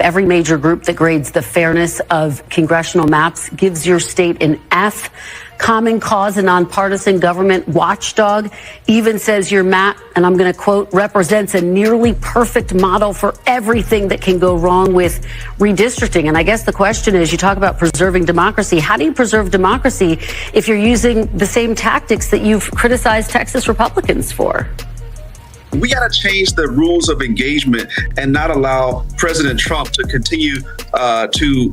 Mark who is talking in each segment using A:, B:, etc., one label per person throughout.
A: Every major group that grades the fairness of congressional maps gives your state an F. Common Cause, a nonpartisan government watchdog, even says your map, and I'm going to quote, represents a nearly perfect model for everything that can go wrong with redistricting. And I guess the question is, you talk about preserving democracy. How do you preserve democracy if you're using the same tactics that you've criticized Texas Republicans for?
B: We got to change the rules of engagement and not allow President Trump to continue to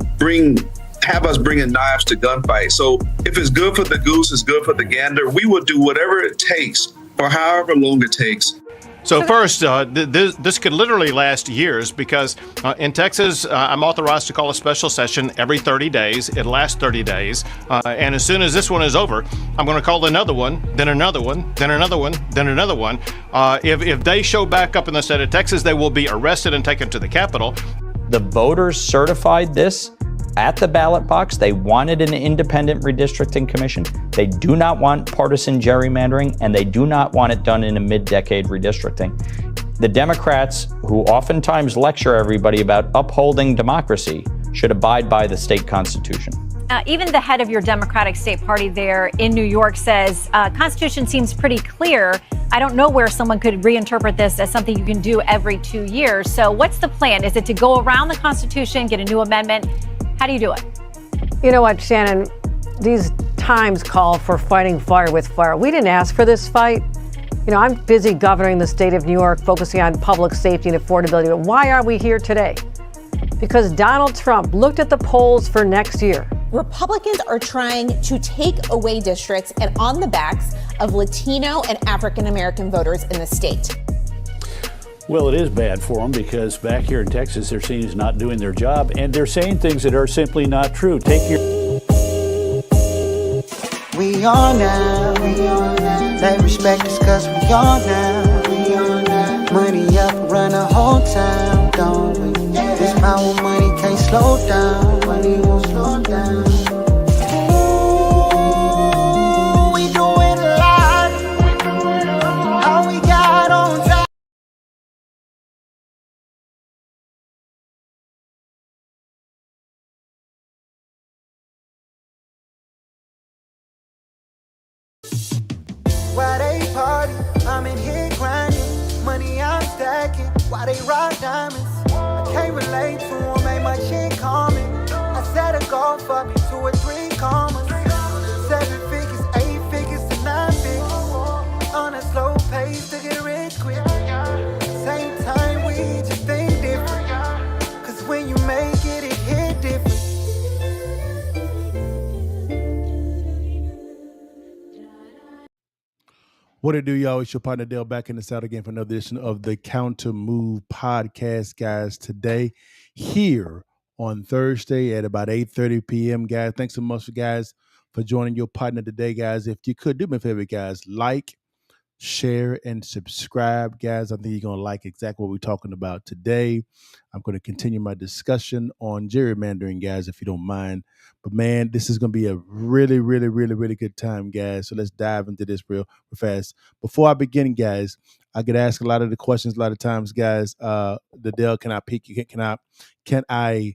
B: have us bringing knives to gunfight. So if it's good for the goose, it's good for the gander. We will do whatever it takes for however long it takes.
C: So first, this could literally last years because in Texas, I'm authorized to call a special session every 30 days. It lasts 30 days. And as soon as this one is over, I'm going to call another one, then another one, then another one, then another one. If they show back up in the state of Texas, they will be arrested and taken to the Capitol.
D: The voters certified this at the ballot box. They wanted an independent redistricting commission. They do not want partisan gerrymandering, and they do not want it done in a mid-decade redistricting. The Democrats, who oftentimes lecture everybody about upholding democracy, should abide by the state constitution.
E: Even the head of your Democratic state party there in New York says Constitution seems pretty clear. I don't know where someone could reinterpret this as something you can do every 2 years. So what's the plan? Is it to go around the Constitution, get a new amendment? How do you do it?
F: You know what, Shannon? These times call for fighting fire with fire. We didn't ask for this fight. You know, I'm busy governing the state of New York, focusing on public safety and affordability. But why are we here today? Because Donald Trump looked at the polls for next year.
G: Republicans are trying to take away districts and on the backs of Latino and African American voters in the state.
H: Well, it is bad for them because back here in Texas, they're seen as not doing their job, and they're saying things that are simply not true. Take your...
I: We on now. They respect us cause we on now. Money up, run a whole town, don't we? This power money can't slow down. Money won't slow down. We doing a lot. How we got on top. Why they party? I'm in here grinding. Money I'm stacking. Why they rock diamonds? I can't relate to them. Ain't my shit common. I set a goal for me 2 or 3 commas. 7 figures, 8 figures to 9 figures. On a slow pace to get rich quick. Same time we just think different. Cause when you make it, it hit different.
J: What it do, y'all? It's your partner Dale back in the saddle again for another edition of the Counter Move podcast, guys. Today, here on Thursday at about 8:30 p.m., guys. Thanks so much, guys, for joining your partner today, guys. If you could do me a favor, guys, like, share, and subscribe, guys. I think you're going to like exactly what we're talking about today. I'm going to continue my discussion on gerrymandering, guys, if you don't mind. But, man, this is going to be a really, really, really, really good time, guys. So let's dive into this real fast. Before I begin, guys, I get asked a lot of the questions a lot of times, guys. Dale, can I pick you? Can I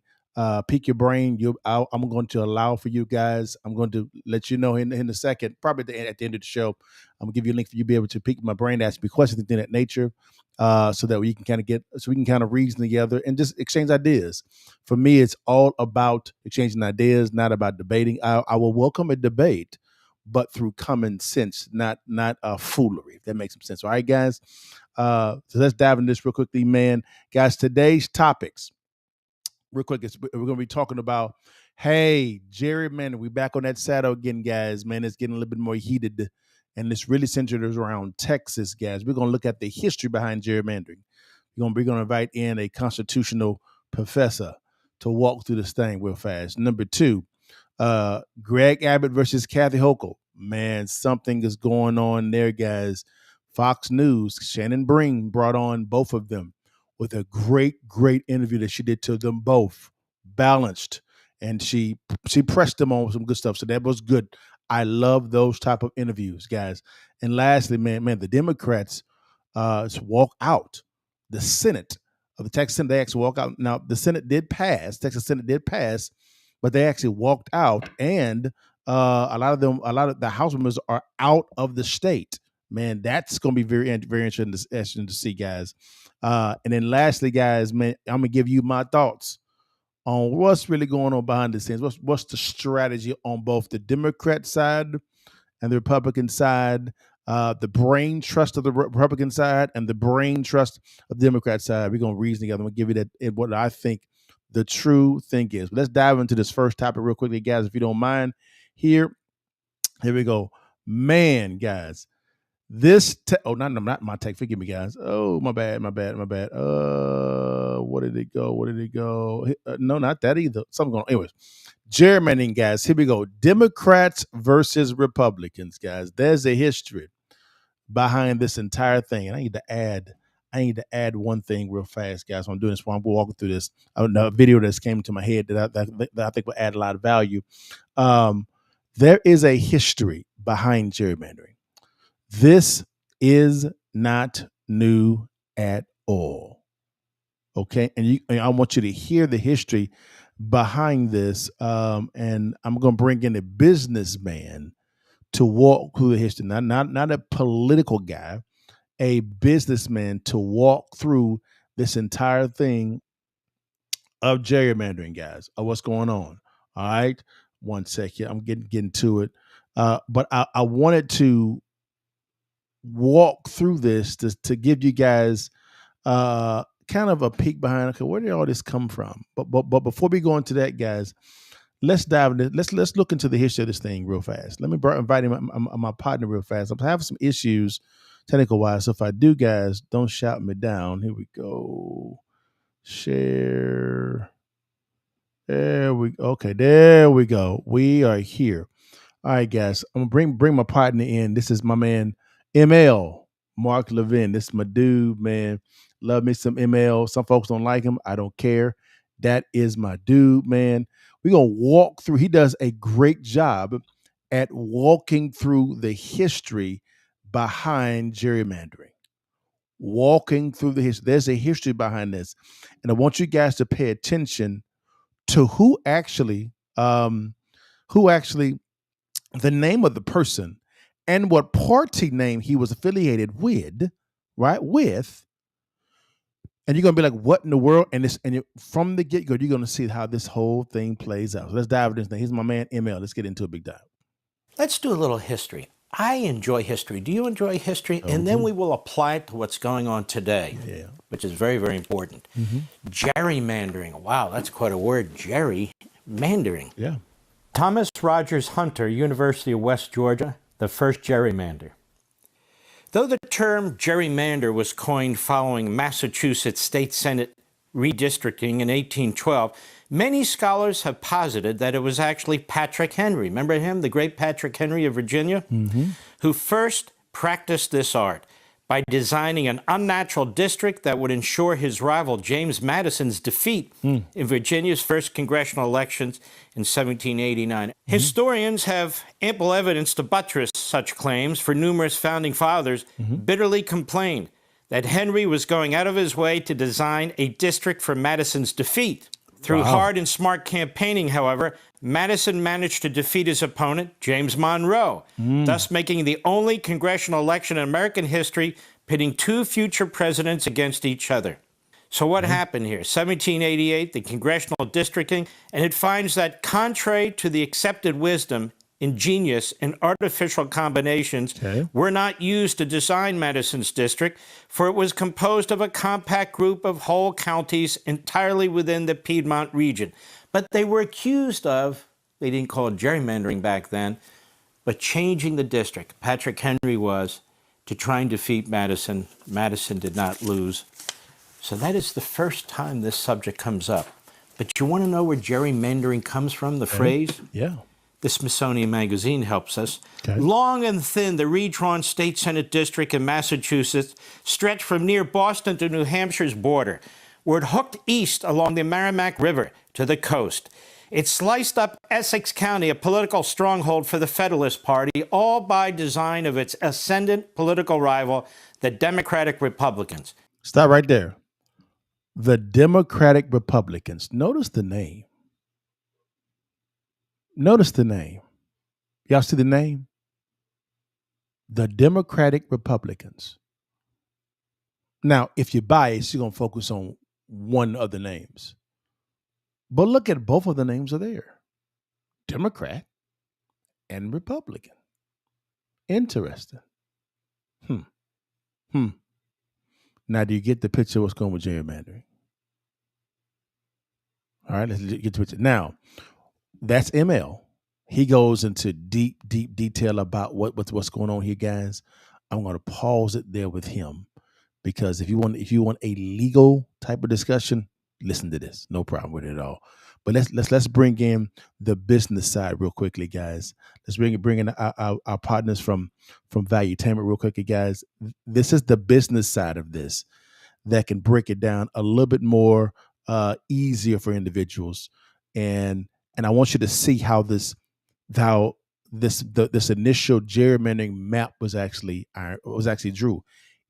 J: pick your brain? I'm going to allow for you guys. I'm going to let you know in a second, probably at the end of the show. I'm gonna give you a link for you to be able to pick my brain, ask me questions, things of that nature, so that we can kind of reason together and just exchange ideas. For me, it's all about exchanging ideas, not about debating. I will welcome a debate, but through common sense, not foolery. If that makes some sense. All right, guys. So let's dive into this real quickly, man. Guys, today's topics, real quick, we're gonna be talking about, hey, gerrymandering. We back on that saddle again, guys. Man, it's getting a little bit more heated. And it's really centered around Texas, guys. We're going to look at the history behind gerrymandering. We're going to invite in a constitutional professor to walk through this thing real fast. Number 2, Greg Abbott versus Kathy Hochul. Man, something is going on there, guys. Fox News, Shannon Breen brought on both of them with a great, great interview that she did to them both. Balanced. And she pressed them on some good stuff. So that was good. I love those type of interviews, guys. And lastly, man, the Democrats walk out the Senate of the Texas Senate. They actually walk out. Now, the Senate did pass. Texas Senate did pass, but they actually walked out, and a lot of the House members are out of the state. Man, that's going to be very interesting to see, guys. And then lastly, guys, man, I'm going to give you my thoughts on what's really going on behind the scenes. What's the strategy on both the Democrat side and the Republican side, the brain trust of the Republican side and the brain trust of the Democrat side. We're going to reason together. I'm going to give you that what I think the true thing is. But let's dive into this first topic real quickly, guys, if you don't mind. Here we go. Man, guys, not my tech. Forgive me, guys. Oh, my bad. Where did it go? No, not that either. Something going on. Anyways, gerrymandering, guys. Here we go. Democrats versus Republicans, guys. There's a history behind this entire thing. And I need to add one thing real fast, guys. So I'm doing this while I'm walking through this. A video that's came to my head that I think will add a lot of value. There is a history behind gerrymandering. This is not new at all. Okay, and I want you to hear the history behind this. And I'm going to bring in a businessman to walk through the history, not a political guy, a businessman to walk through this entire thing of gerrymandering, guys, of what's going on. All right, one second, I'm getting to it. But I wanted to walk through this to give you guys kind of a peek behind. Okay, where did all this come from? But before we go into that, guys, let's dive into. Let's look into the history of this thing real fast. Let me invite my partner real fast. I'm having some issues technical wise, so if I do, guys, don't shout me down. Here we go. Share. There we go. We are here. All right, guys. I'm gonna bring my partner in. This is my man ML, Mark Levin. This is my dude, man. Love me some ML. Some folks don't like him. I don't care. That is my dude, man. We're going to walk through. He does a great job at walking through the history behind gerrymandering. Walking through the history. There's a history behind this. And I want you guys to pay attention to who actually, the name of the person and what party name he was affiliated with, right? And you're going to be like, what in the world? And from the get-go, you're going to see how this whole thing plays out. So let's dive into this thing. Here's my man, ML. Let's get into a big dive.
K: Let's do a little history. I enjoy history. Do you enjoy history? And then we will apply it to what's going on today, which is very, very important. Gerrymandering. Wow, that's quite a word. Gerrymandering.
J: Yeah.
K: Thomas Rogers Hunter, University of West Georgia, the first gerrymander. Though the term gerrymander was coined following Massachusetts State Senate redistricting in 1812, many scholars have posited that it was actually Patrick Henry, remember him, the great Patrick Henry of Virginia, who first practiced this art by designing an unnatural district that would ensure his rival James Madison's defeat in Virginia's first congressional elections in 1789. Historians have ample evidence to buttress such claims, for numerous founding fathers bitterly complained that Henry was going out of his way to design a district for Madison's defeat. Through hard and smart campaigning, however, Madison managed to defeat his opponent, James Monroe, thus making the only congressional election in American history pitting two future presidents against each other. So what happened here? 1788, the congressional districting, and it finds that contrary to the accepted wisdom, ingenious and artificial combinations were not used to design Madison's district, for it was composed of a compact group of whole counties entirely within the Piedmont region. But they were accused of, they didn't call it gerrymandering back then, but changing the district. Patrick Henry was, to try and defeat Madison. Madison did not lose. So that is the first time this subject comes up. But you want to know where gerrymandering comes from, the phrase?
J: Yeah.
K: The Smithsonian Magazine helps us. Long and thin, the redrawn state Senate district in Massachusetts stretched from near Boston to New Hampshire's border, where it hooked east along the Merrimack River to the coast. It sliced up Essex County, a political stronghold for the Federalist Party, all by design of its ascendant political rival, the Democratic Republicans.
J: Stop right there. The Democratic Republicans. Notice the name. Notice the name. Y'all see the name? The Democratic Republicans. Now, if you're biased, you're going to focus on one of the names. But look at both of the names are there. Democrat and Republican. Interesting. Now, do you get the picture of what's going on with gerrymandering? All right, let's get to it. Now, that's ML. He goes into deep detail about what's going on here, guys. I'm going to pause it there with him because if you want a legal type of discussion, listen to this. No problem with it at all. But let's bring in the business side real quickly, guys. Let's bring in our partners from Valuetainment real quickly, guys. This is the business side of this that can break it down a little bit more easier for individuals. And I want you to see how this initial gerrymandering map was actually drew.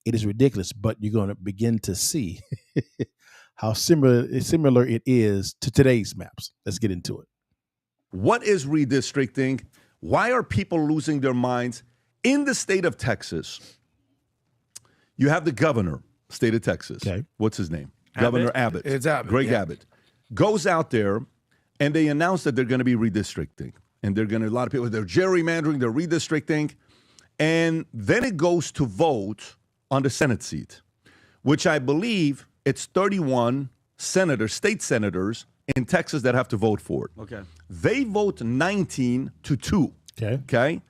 J: It is ridiculous, but you're going to begin to see how similar it is to today's maps. Let's get into it.
L: What is redistricting? Why are people losing their minds? In the state of Texas, you have the governor, state of Texas.
J: Okay.
L: What's his name?
M: Abbott?
L: Governor Abbott.
M: It's Abbott.
L: Greg Abbott. Goes out there, and they announce that they're going to be redistricting. And a lot of people, they're gerrymandering, they're redistricting. And then it goes to vote on the Senate seat, which I believe it's 31 state senators in Texas that have to vote for it.
M: Okay.
L: They vote 19-2.
J: Okay.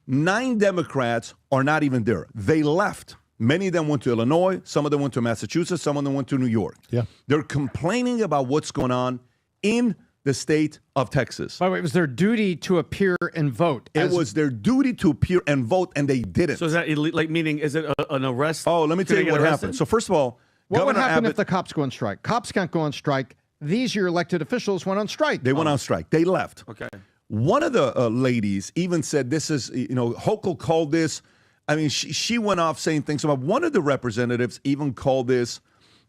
L: 9 Democrats are not even there. They left. Many of them went to Illinois. Some of them went to Massachusetts. Some of them went to New York.
J: Yeah.
L: They're complaining about what's going on in the state of Texas.
N: By the way, it was their duty to appear and vote.
L: It was their duty to appear and vote, and they didn't.
M: So is that meaning, is it an arrest?
L: Oh, let me tell you what happened. So first of all,
N: what would
L: Governor
N: happen
L: Abbott,
N: if the cops go on strike? Cops can't go on strike. These your elected officials went on strike.
L: They went on strike. They left.
M: Okay.
L: One of the ladies even said this is, Hochul called this. I mean, she went off saying things about one of the representatives even called this,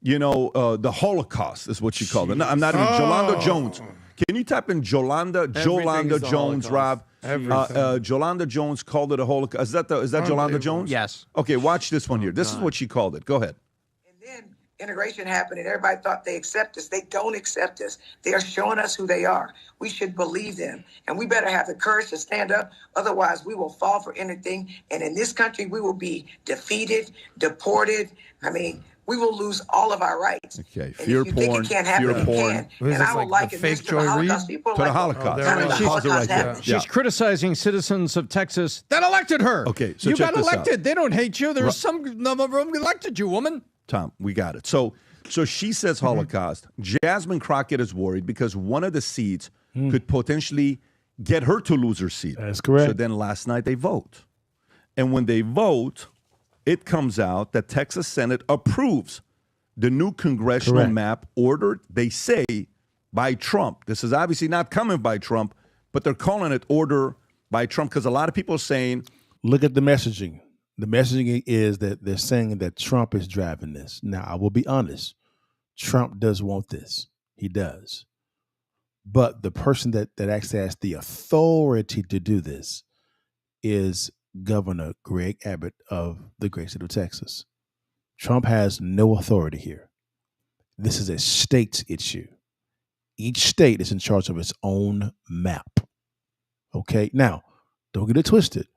L: the Holocaust is what she called it. No, I'm not even. Jolanda Jones. Can you type in Jolanda Jones, Rob? Jolanda Jones called it a Holocaust. Is that Jolanda Jones?
N: Yes.
L: Okay, watch this one here. This is what she called it. Go ahead.
O: And then integration happened and everybody thought they accept us. They don't accept us. They are showing us who they are. We should believe them. And we better have the courage to stand up. Otherwise, we will fall for anything. And in this country, we will be defeated, deported. We will lose all of our rights.
L: Okay,
O: fear porn. Think it can't happen, it can. And I would liken this to the Holocaust. People
L: to the Holocaust.
N: She's criticizing citizens of Texas that elected her.
L: Okay, so
N: you
L: check
N: got
L: this
N: elected.
L: out.
N: They don't hate you. There's some of them elected you, woman.
L: Tom, we got it. So she says Holocaust. Jasmine Crockett is worried because one of the seats could potentially get her to lose her seat.
J: That's correct.
L: So then last night they vote. And when they vote, it comes out that Texas Senate approves the new congressional map ordered, they say, by Trump. This is obviously not coming by Trump, but they're calling it order by Trump because a lot of people are saying.
J: Look at the messaging. The messaging is that they're saying that Trump is driving this. Now, I will be honest. Trump does want this. He does. But the person that actually has the authority to do this is Governor Greg Abbott of the great state of Texas. Trump has no authority here. This is a state's issue. Each state is in charge of its own map. Okay? Now, don't get it twisted.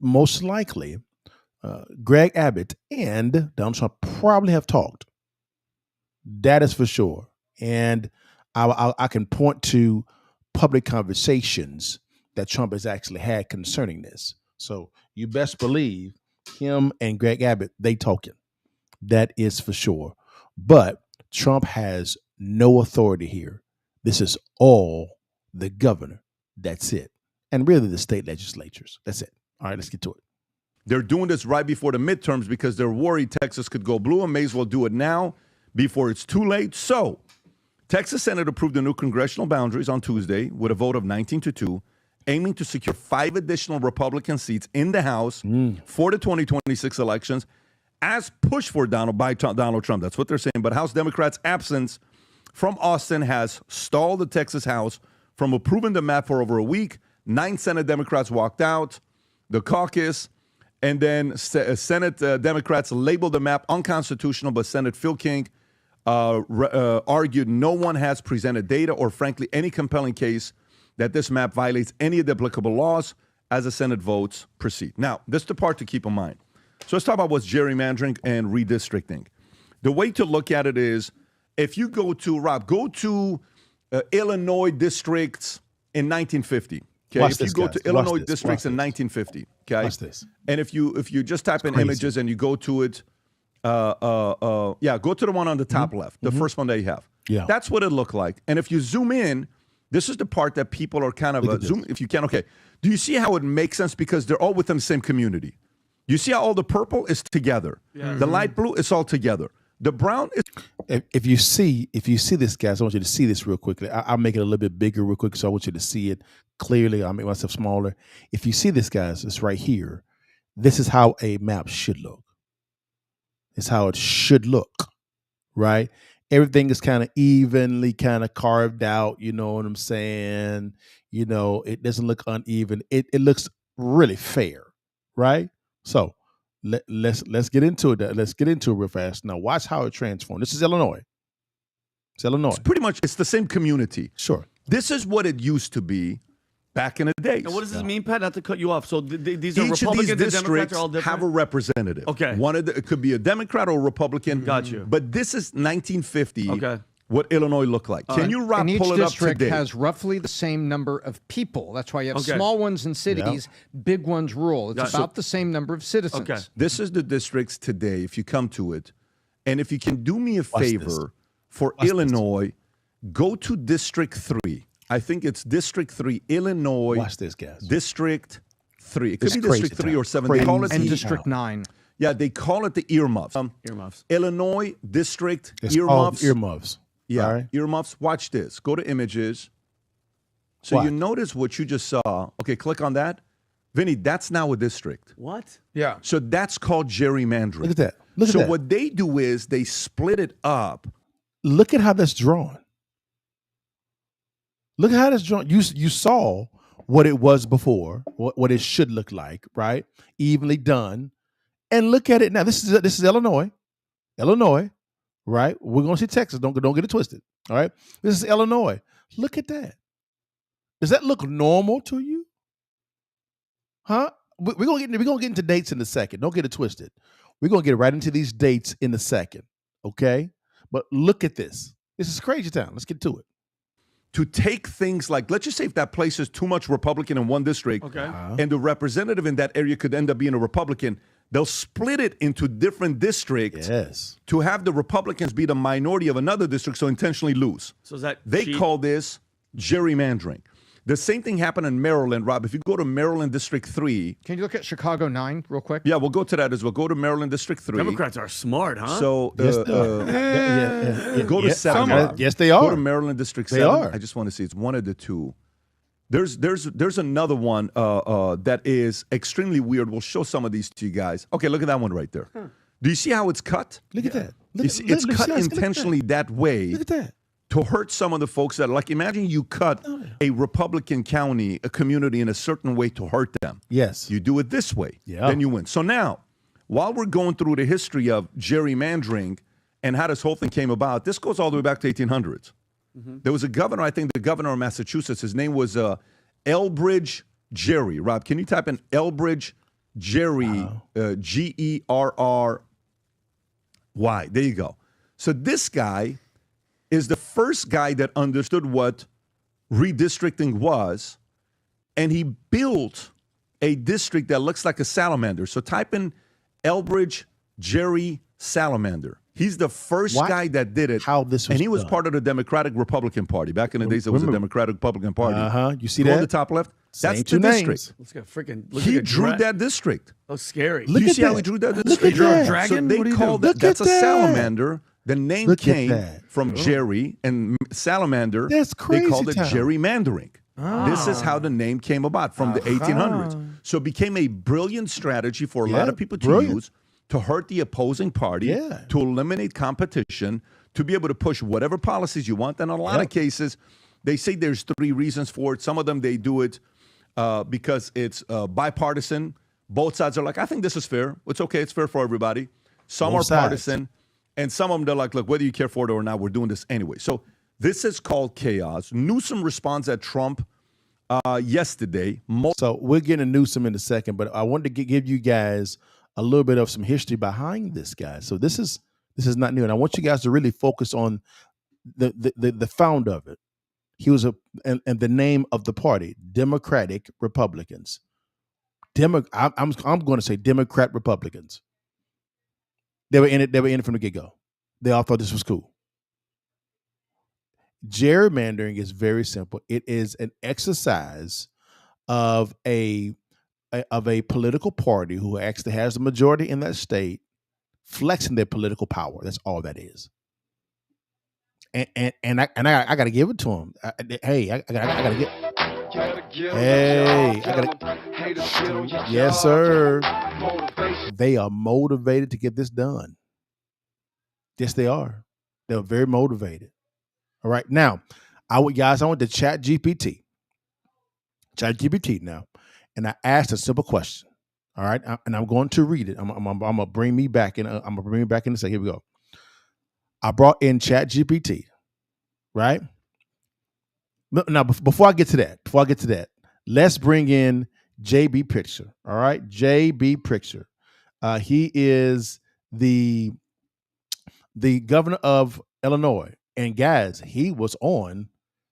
J: Most likely, Greg Abbott and Donald Trump probably have talked. That is for sure. And I can point to public conversations that Trump has actually had concerning this. So you best believe him and Greg Abbott, they talking. That is for sure. But Trump has no authority here. This is all the governor. That's it. And really the state legislatures. That's it. All right, let's get to it.
L: They're doing this right before the midterms because they're worried Texas could go blue and may as well do it now before it's too late. So Texas Senate approved the new congressional boundaries on Tuesday with a vote of 19-2, aiming to secure 5 additional Republican seats in the House for the 2026 elections. as pushed for by Donald Trump. That's what they're saying. But House Democrats' absence from Austin has stalled the Texas House from approving the map for over a week. 9 Senate Democrats walked out the caucus, and then Senate Democrats labeled the map unconstitutional, but Senate Phil King argued no one has presented data or, frankly, any compelling case that this map violates any of the applicable laws as the Senate votes proceed. Now, this is the part to keep in mind. So let's talk about what's gerrymandering and redistricting. The way to look at it is, if you go to Illinois districts in 1950. Okay,
J: Watch
L: if
J: this,
L: you go
J: guys.
L: to Illinois
J: Watch this.
L: districts in 1950. Okay,
J: Watch this.
L: and if you just type in
J: crazy.
L: images and you go to it, go to the one on the top left, the first one that you have.
J: Yeah.
L: That's what it looked like. And if you zoom in, this is the part that people are kind of zoom. If you can, okay. Do you see how it makes sense? Because they're all within the same community. You see how all the purple is together.
M: Yeah.
L: The light blue is all together. The brown is.
J: If you see this, guys, I want you to see this real quickly. I'll make it a little bit bigger real quick, so I want you to see it clearly. I'll make myself smaller. If you see this, guys, it's right here. This is how a map should look. It's how it should look, right? Everything is kind of evenly kind of carved out. You know what I'm saying? You know, it doesn't look uneven. It looks really fair, right? So let's get into it. Let's get into it real fast. Now watch how it transforms. This is Illinois. It's Illinois.
L: It's pretty much, it's the same community.
J: Sure.
L: This is what it used to be back in the days.
M: And what does this mean, Pat? Not to cut you off. So these are
L: Each
M: Republicans
L: of these
M: and Democrats
L: districts
M: are all different?
L: have a representative.
M: Okay.
L: It could be a Democrat or a Republican.
M: Got you.
L: But this is 1950.
M: Okay.
L: What Illinois looked like. Can you, Rob,
N: and each
L: pull it up
N: district
L: today?
N: has roughly the same number of people. That's why you have
M: Okay.
N: small ones in cities, big ones rural. It's
M: Got it.
N: about the same number of citizens.
M: Okay.
L: This is the districts today, if you come to it. And if you can do me a
J: Watch
L: favor
J: this.
L: for
J: Watch
L: Illinois, go to District 3. I think it's District 3, Illinois.
J: Watch this, guys.
L: District 3. It could
J: It's
L: be
J: crazy
L: District 3
J: town.
L: or 7. They call it
N: And
L: the,
N: District 9.
L: yeah, they call it the earmuffs.
M: Earmuffs.
L: Illinois District
J: It's called
L: earmuffs.
J: earmuffs.
L: Yeah,
J: All right.
L: earmuffs. Watch this. Go to images. So
J: Watch.
L: you notice what you just saw. Okay, click on that. Vinny, that's now a district.
M: What?
N: Yeah.
L: So that's called gerrymandering.
J: Look at that. Look at
L: So
J: that.
L: what they do is they split it up.
J: Look at how that's drawn. Look at how that's drawn. You saw what it was before, what it should look like, right? Evenly done. And look at it now. This is Illinois. Illinois, right? We're gonna see Texas. Don't get it twisted. All right. This is Illinois. Look at that. Does that look normal to you? Huh? We're gonna get into dates in a second. Don't get it twisted. We're gonna get right into these dates in a second. Okay? But look at this. This is crazy town. Let's get to it.
L: To take things like, let's just say if that place is too much Republican in one district,
M: Okay.
L: and the representative in that area could end up being a Republican, they'll split it into different districts
J: Yes.
L: to have the Republicans be the minority of another district, so intentionally lose.
M: So is that
L: They
M: cheap?
L: call this gerrymandering. The same thing happened in Maryland, Rob. If you go to Maryland District 3.
N: Can you look at Chicago 9 real quick?
L: Yeah, we'll go to that as well. Go to Maryland District 3.
M: Democrats are smart, huh?
L: So
J: Yes,
L: go to 7.
J: Yes, they
L: Go
J: are.
L: to Maryland District
J: They
L: 7.
J: are.
L: I just want to see. It's one of the two. There's another one that is extremely weird. We'll show some of these to you guys. Okay, look at that one right there. Do you see how it's cut?
J: Look at that.
L: You see, it's cut intentionally that way
J: Look at that.
L: to hurt some of the folks that, like, imagine you cut a Republican county, a community in a certain way to hurt them.
J: Yes.
L: You do it this way,
J: Yeah.
L: then you win. So now, while we're going through the history of gerrymandering and how this whole thing came about, this goes all the way back to 1800s. There was a governor, I think the governor of Massachusetts, his name was Elbridge Gerry. Rob, can you type in Elbridge Gerry, Gerry? There you go. So this guy is the first guy that understood what redistricting was, and he built a district that looks like a salamander. So type in Elbridge Gerry salamander. He's the first guy that did it.
J: How this was
L: and he was
J: done.
L: part of the Democratic Republican Party. Back in the days, it was a Democratic Republican Party.
J: You see
L: Go
J: that?
L: on the top left?
J: Same
L: That's
J: two
L: the
J: names.
L: district.
M: Let's get freaking.
L: He drew that district.
M: Oh, scary.
J: Look
L: you
J: at
L: see how
J: that.
L: he drew that
J: Look
L: district?
J: at that.
M: Dragon?
L: So
M: What
L: they
M: are you
L: call
M: doing?
L: that.
J: Look
L: That's a
J: at that.
L: salamander. The name
J: Look at
L: came
J: that.
L: from Gerry and salamander.
J: That's crazy
L: They called it
J: town.
L: gerrymandering. This is how the name came about from the 1800s. So it became a brilliant strategy for a lot of people to use to hurt the opposing party, to eliminate competition, to be able to push whatever policies you want. And in a lot of cases, they say there's 3 reasons for it. Some of them, they do it because it's bipartisan. Both sides are like, I think this is fair. It's okay. It's fair for everybody. Some are partisan. And some of them, they're like, look, whether you care for it or not, we're doing this anyway. So this is called chaos. Newsom responds at Trump yesterday.
J: So we're getting to Newsom in a second, but I wanted to give you guys a little bit of some history behind this guy. So this is not new. And I want you guys to really focus on the founder of it. He was and the name of the party, Democratic Republicans. I'm going to say Democrat Republicans. They were in it from the get-go. They all thought this was cool. Gerrymandering is very simple. It is an exercise of a political party who actually has the majority in that state flexing their political power. That's all that is. And I got to give it to them. I got to get. Yes, sir. They are motivated to get this done. Yes, they are. They're very motivated. All right. Now, I went to ChatGPT now, and I asked a simple question. All right. And I'm going to read it. I'm going to bring me back in. I'm going to bring me back in a second. Here we go. I brought in ChatGPT, right? Now, before I get to that, let's bring in JB Pritzker. All right, JB Pritzker. He is the governor of Illinois, and guys, he was on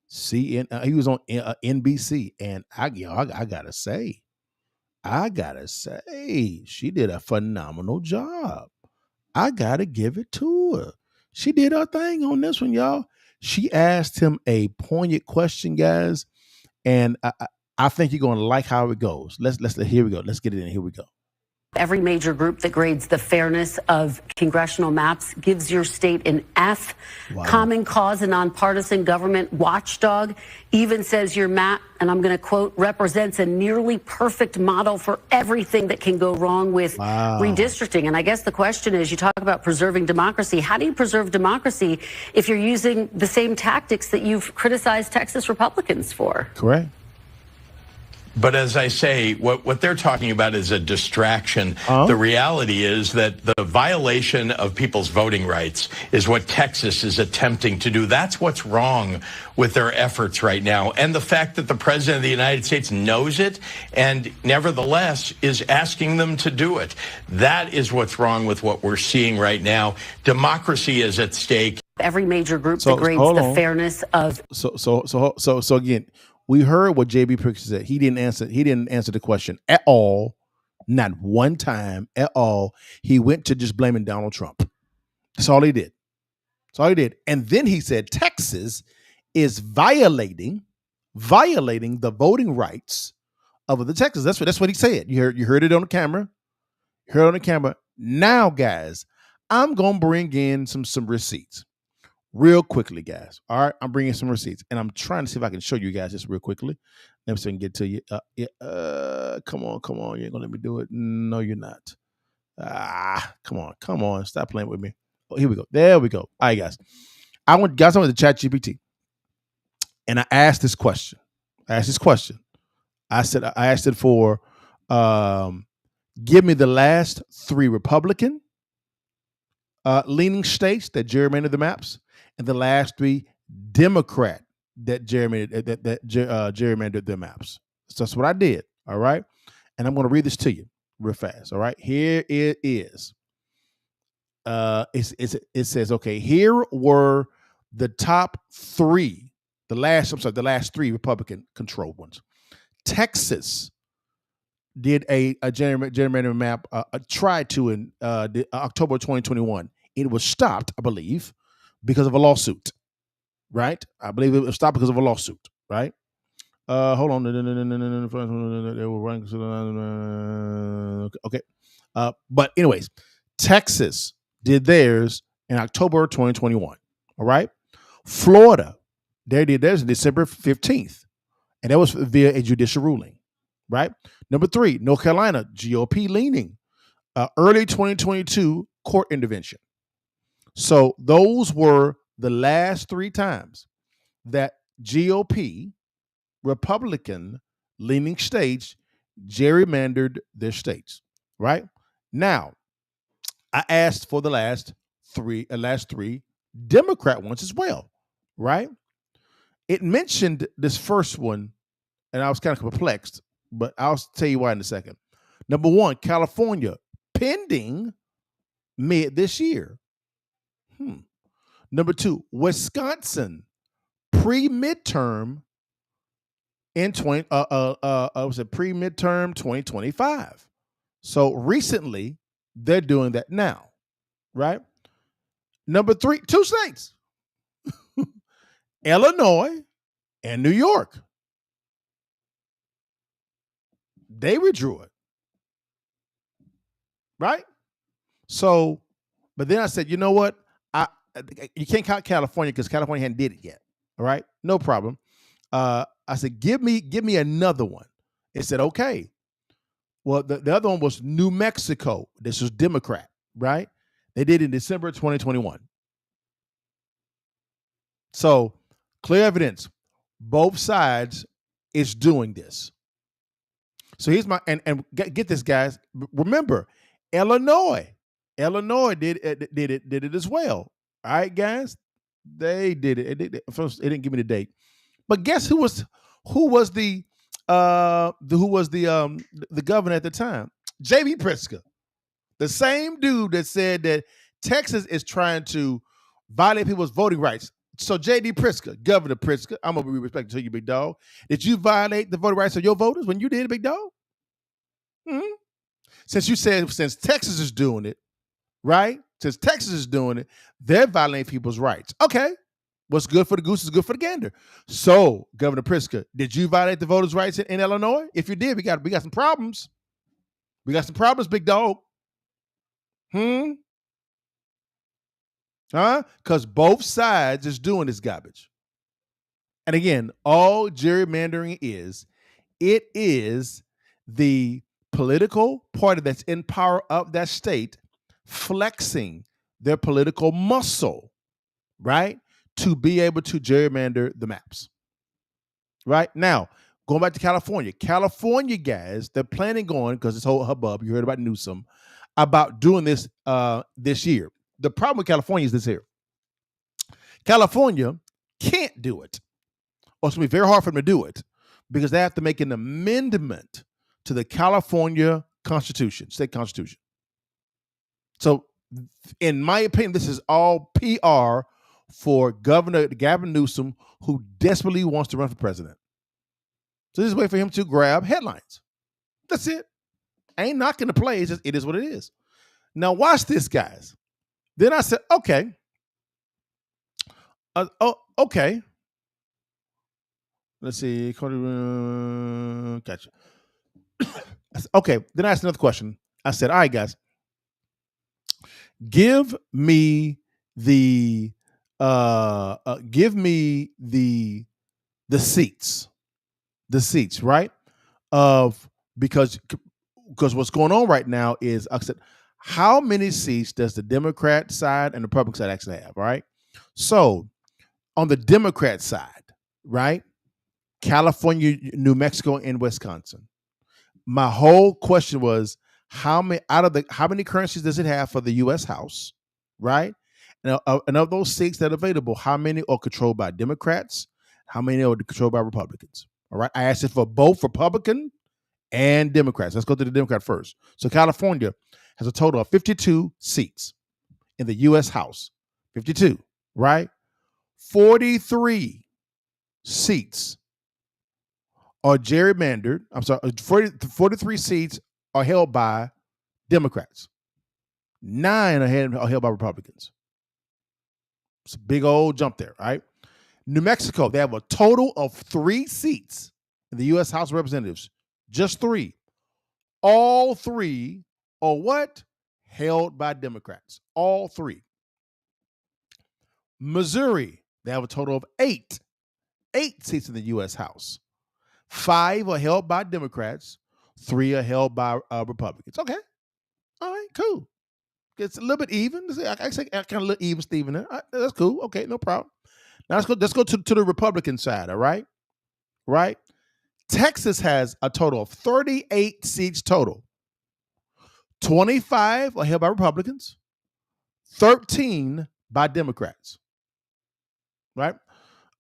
J: he was on NBC, and I gotta say, she did a phenomenal job. I gotta give it to her. She did her thing on this one, y'all. She asked him a poignant question, guys, and I think you're gonna like how it goes. Here we go. Let's get it in. Here we go.
A: Every major group that grades the fairness of congressional maps gives your state an F. Wow. Common Cause, a nonpartisan government watchdog, even says your map, and I'm going to quote, represents a nearly perfect model for everything that can go wrong with redistricting. And I guess the question is, you talk about preserving democracy. How do you preserve democracy if you're using the same tactics that you've criticized Texas Republicans for?
J: Correct.
P: But as I say, what they're talking about is a distraction. The reality is that the violation of people's voting rights is what Texas is attempting to do. That's what's wrong with their efforts right now. And the fact that the president of the United States knows it and nevertheless is asking them to do it. That is what's wrong with what we're seeing right now. Democracy is at stake.
A: Every major group that grades the fairness of.
J: So again, we heard what JB Pritzker said. He didn't answer the question at all, not one time at all. He went to just blaming Donald Trump. That's all he did. And then he said Texas is violating the voting rights of the Texans. That's what he said. You heard it on the camera. Now, guys, I'm gonna bring in some receipts. Real quickly, guys. All right, I'm bringing some receipts, and I'm trying to see if I can show you guys this real quickly. Let me see if I can get to you. Come on. You ain't gonna let me do it. No, you're not. Come on. Stop playing with me. Oh, here we go. There we go. All right, guys. I went to ChatGPT, and I asked this question. I asked it for, give me the last 3 Republican leaning states that gerrymandered the maps, and the last 3 Democrat that gerrymandered their maps. So that's what I did. All right. And I'm going to read this to you real fast. All right. Here it is. It says, okay, here were the top 3, the last 3 Republican controlled ones. Texas did a gerrymandered map, tried to in October 2021. It was stopped, I believe, because of a lawsuit, right? I believe it was stopped because of a lawsuit, right? Hold on. They were running. Okay. But anyways, Texas did theirs in October 2021. All right. Florida, they did theirs December 15th. And that was via a judicial ruling, right? Number 3, North Carolina, GOP leaning. early 2022 court intervention. So those were the last 3 times that GOP, Republican leaning states gerrymandered their states, right? Now, I asked for the last three Democrat ones as well, right? It mentioned this first one, and I was kind of perplexed, but I'll tell you why in a second. Number 1, California, pending mid this year. Number 2, Wisconsin, pre-midterm in pre-midterm 2025. So recently, they're doing that now, right? Number 3, 2 states, Illinois and New York. They withdrew it, right? So, but then I said, you know what? You can't count California because California hadn't did it yet. All right, no problem. I said, give me another one. It said, okay. Well, the other one was New Mexico. This was Democrat, right? They did it in December 2021. So clear evidence, both sides is doing this. So here's my and get this, guys. Remember, Illinois did it as well. All right, guys, they did it. First, it didn't give me the date, but guess who was the governor at the time? J.B. Pritzker, the same dude that said that Texas is trying to violate people's voting rights. So J.D. Pritzker, Governor Pritzker, I'm gonna be respectful to you, big dog. Did you violate the voting rights of your voters when you did it, big dog? Mm-hmm. Since Texas is doing it, right? Since Texas is doing it, they're violating people's rights. Okay, what's good for the goose is good for the gander. So, Governor Pritzker, did you violate the voters' rights in Illinois? If you did, we got some problems. We got some problems, big dog. Because both sides is doing this garbage. And again, all gerrymandering is the political party that's in power of that state flexing their political muscle, right, to be able to gerrymander the maps. Right? Now, going back to California, guys, they're planning on, because this whole hubbub, you heard about Newsom, about doing this this year. The problem with California is this here. California can't do it, or it's going to be very hard for them to do it, because they have to make an amendment to the California Constitution, state constitution. So, in my opinion, this is all PR for Governor Gavin Newsom, who desperately wants to run for president. So just wait for him to grab headlines. That's it. I ain't knocking the play. It is what it is. Now watch this, guys. Then I said, okay. Okay. Let's see. Gotcha. Okay. Then I asked another question. I said, all right, guys. Give me the seats. The seats, right? Because what's going on right now is, I said, how many seats does the Democrat side and the Republican side actually have, right? So on the Democrat side, right? California, New Mexico, and Wisconsin. My whole question was, how many currencies does it have for the U.S. House, right? And of those seats that are available, how many are controlled by Democrats? How many are controlled by Republicans? All right. I asked it for both Republican and Democrats. Let's go to the Democrat first. So California has a total of 52 seats in the U.S. House. 52, right? 43 seats are gerrymandered. I'm sorry, 43 seats are held by Democrats. 9 are held by Republicans. It's a big old jump there, right? New Mexico, they have a total of 3 seats in the U.S. House of Representatives. Just 3. All 3 are what? Held by Democrats. All 3. Missouri, they have a total of 8. 8 seats in the U.S. House. 5 are held by Democrats. 3 are held by Republicans. Okay. All right, cool. It's a little bit even. I say kind of a little even, Steven. All right, that's cool. Okay, no problem. Now let's go to the Republican side. All right, right. Texas has a total of 38 seats total. 25 are held by Republicans, 13 by Democrats. Right.